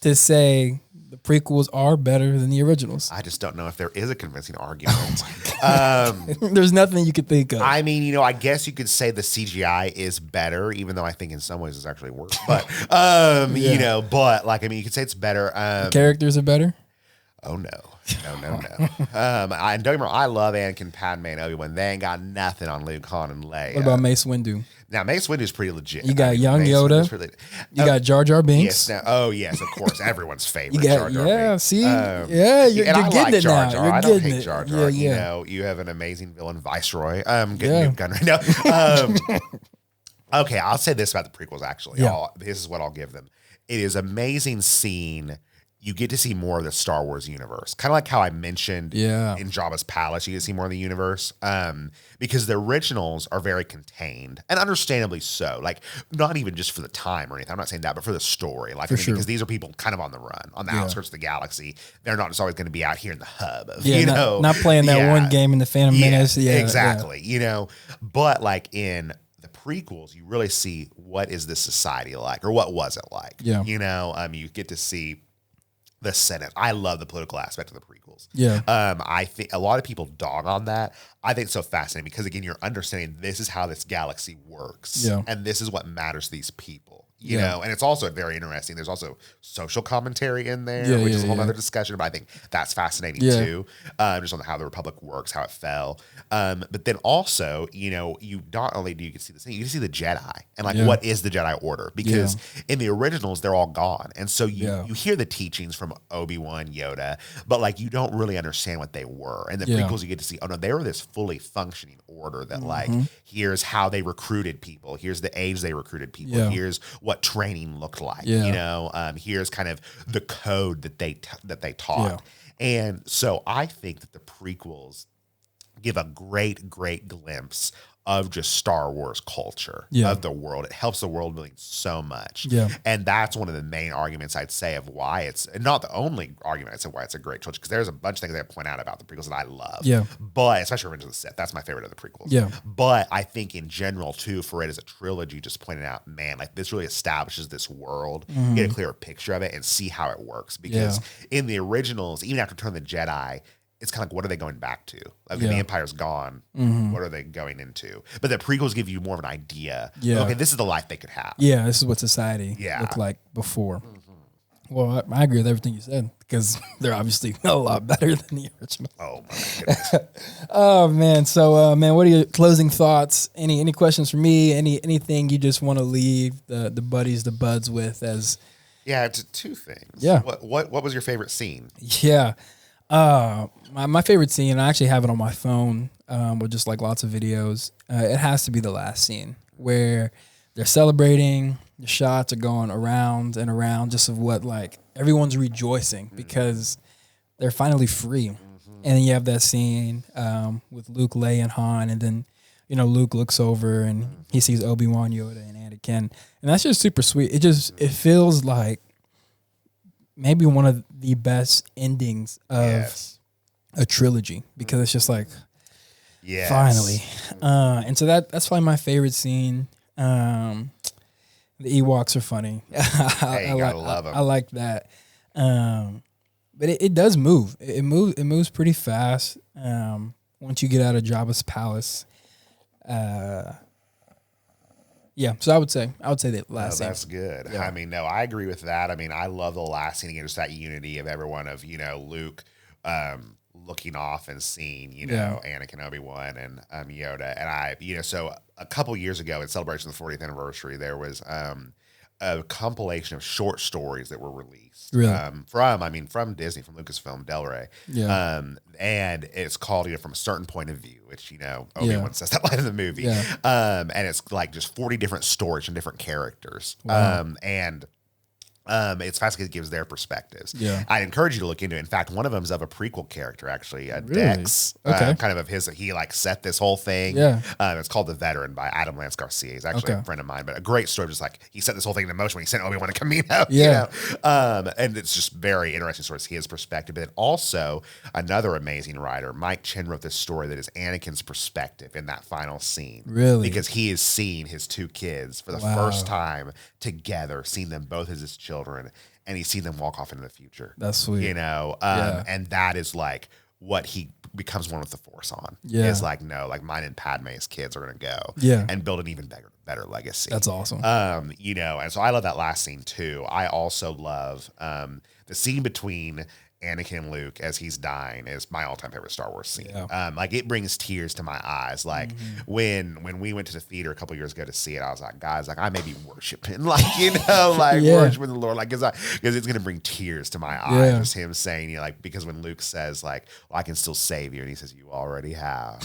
to say the prequels are better than the originals? I just don't know if there is a convincing argument. There's nothing you could think of. I mean, you know, I guess you could say the CGI is better, even though I think in some ways it's actually worse. But, you know, but like, I mean, you could say it's better. The characters are better? Oh, no. And don't get me wrong, I love Anakin, Padme, and Obi-Wan. They ain't got nothing on Luke, Han, and Leia. What about Mace Windu? Now, Mace Windu is pretty legit. You got young Yoda. You got Jar Jar Binks. Yes, yes, of course. Everyone's favorite. You got, Jar Jar Binks. See? You're getting it Jar now. Jar. I don't hate Jar Jar. You know, you have an amazing villain, Viceroy. Getting gun right now. Okay, I'll say this about the prequels, actually. This is what I'll give them. It is amazing seeing you get to see more of the Star Wars universe. Kind of like how I mentioned in Jabba's palace, you get to see more of the universe. Because the originals are very contained, and understandably so. Like, not even just for the time or anything. I'm not saying that, but for the story. Like, because these are people kind of on the run, on the outskirts of the galaxy. They're not just always going to be out here in the hub of, you know. Not playing that one game in the Phantom Menace. Exactly. You know, but like in the prequels, you really see what is this society like, or what was it like? Yeah. You know, you get to see the Senate. I love the political aspect of the prequels. Yeah. I think a lot of people dog on that. I think it's so fascinating because, again, you're understanding this is how this galaxy works. Yeah. And this is what matters to these people. You know, and it's also very interesting. There's also social commentary in there, which is a whole other discussion, but I think that's fascinating too. Just on how the Republic works, how it fell. But then also, you know, you not only do you get to see the thing, you get to see the Jedi and like what is the Jedi Order? Because in the originals, they're all gone. And so you hear the teachings from Obi-Wan, Yoda, but like you don't really understand what they were. And the prequels, you get to see, oh no, they were this fully functioning order that like, here's how they recruited people. Here's the age they recruited people. Here's what training looked like, you know, here's kind of the code that they taught. And so I think that the prequels give a great glimpse of just Star Wars culture, of the world. It helps the world building so much. And that's one of the main arguments I'd say of why it's, and not the only argument I'd say why it's a great trilogy, because there's a bunch of things I point out about the prequels that I love. But especially Revenge of the Sith, that's my favorite of the prequels. But I think in general too, for it as a trilogy, just pointing out, man, like this really establishes this world, get a clearer picture of it and see how it works. Because in the originals, even after Return of the Jedi, it's kind of like, what are they going back to? Like, the Empire's gone. What are they going into? But the prequels give you more of an idea. Okay, this is the life they could have. This is what society looked like before. Well, I agree with everything you said, because they're obviously a lot better than the original. Oh, my goodness. Oh, man. So, man, what are your closing thoughts? Any questions for me? Anything you just want to leave the buddies, the buds with as... Yeah, it's two things. Yeah. What was your favorite scene? Yeah. My favorite scene, I actually have it on my phone, with just like lots of videos. It has to be the last scene where they're celebrating. The shots are going around and around, just of what, like, everyone's rejoicing because they're finally free. And then you have that scene with Luke, Leia, and Han, and then, you know, Luke looks over and he sees Obi-Wan, Yoda, and Anakin, and that's just super sweet. It feels like maybe one of the best endings of a trilogy, because it's just like, finally. And so that's probably my favorite scene. The Ewoks are funny. Hey, you gotta love them. I like that. But it does move. It moves pretty fast. Once you get out of Jabba's palace. So I would say that last scene. That's good. I mean, no, I agree with that. I mean, I love the last scene again, just that unity of everyone, of, you know, Luke looking off and seeing, you know, Anakin, Obi-Wan, and Yoda. And I, you know, so a couple years ago in celebration of the 40th anniversary, there was a compilation of short stories that were released from Disney, from Lucasfilm, Del Rey. And it's called, you know, From a Certain Point of View, which, you know, Obi-Wan says that line in the movie. And it's like just 40 different stories from different characters. It's fascinating because it gives their perspectives. I encourage you to look into it. In fact, one of them is of a prequel character, actually, Dex, kind of his, he like set this whole thing. It's called The Veteran by Adam Lance Garcia. He's actually a friend of mine, but a great story. Just like he set this whole thing in motion when he sent Obi-Wan to Camino. You know? And it's just very interesting story, his perspective. But then also another amazing writer, Mike Chen, wrote this story that is Anakin's perspective in that final scene. Because he is seeing his two kids for the first time together, seeing them both as his children. And he's seen them walk off into the future. That's sweet. You know, and that is like what he becomes one with the Force on. Is like, no, like mine and Padme's kids are going to go and build an even better legacy. That's awesome. You know, and so I love that last scene too. I also love the scene between Anakin and Luke as he's dying is my all-time favorite Star Wars scene. Like it brings tears to my eyes. Like when we went to the theater a couple years ago to see it, I was like, guys, like I may be worshiping, like, you know, like worshiping the Lord, like because it's gonna bring tears to my eyes. Just him saying, you know, like, because when Luke says like, well, I can still save you, and he says, you already have,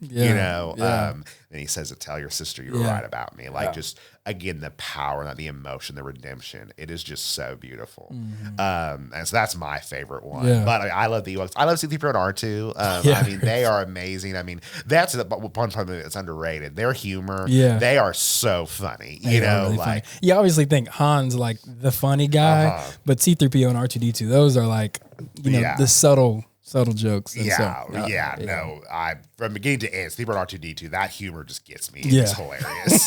Luke. You know, and he says to tell your sister you were right about me. Like just again, the power, the emotion, the redemption. It is just so beautiful. And so that's my favorite one. But I love the Ewoks. I love C-3PO and R2. I mean, they are amazing. I mean, that's one part that's underrated. Their humor, they are so funny. You know, really like funny. You obviously think Han's like the funny guy, but C-3PO and R2D2, those are like, you know, the subtle subtle jokes. And No. I from beginning to end, Sleeper R2D2. That humor just gets me. Yeah. It's hilarious.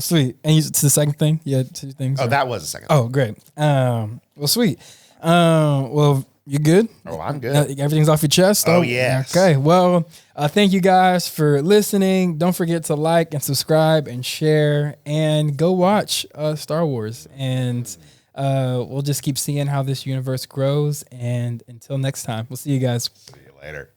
Sweet. And it's the second thing. You had two things. That was the second. Oh, great. Well, sweet. Well, you good? Oh, I'm good. Everything's off your chest? Oh, yes. Okay. Well, thank you guys for listening. Don't forget to like and subscribe and share and go watch Star Wars. And we'll just keep seeing how this universe grows. And until next time, we'll see you guys. See you later.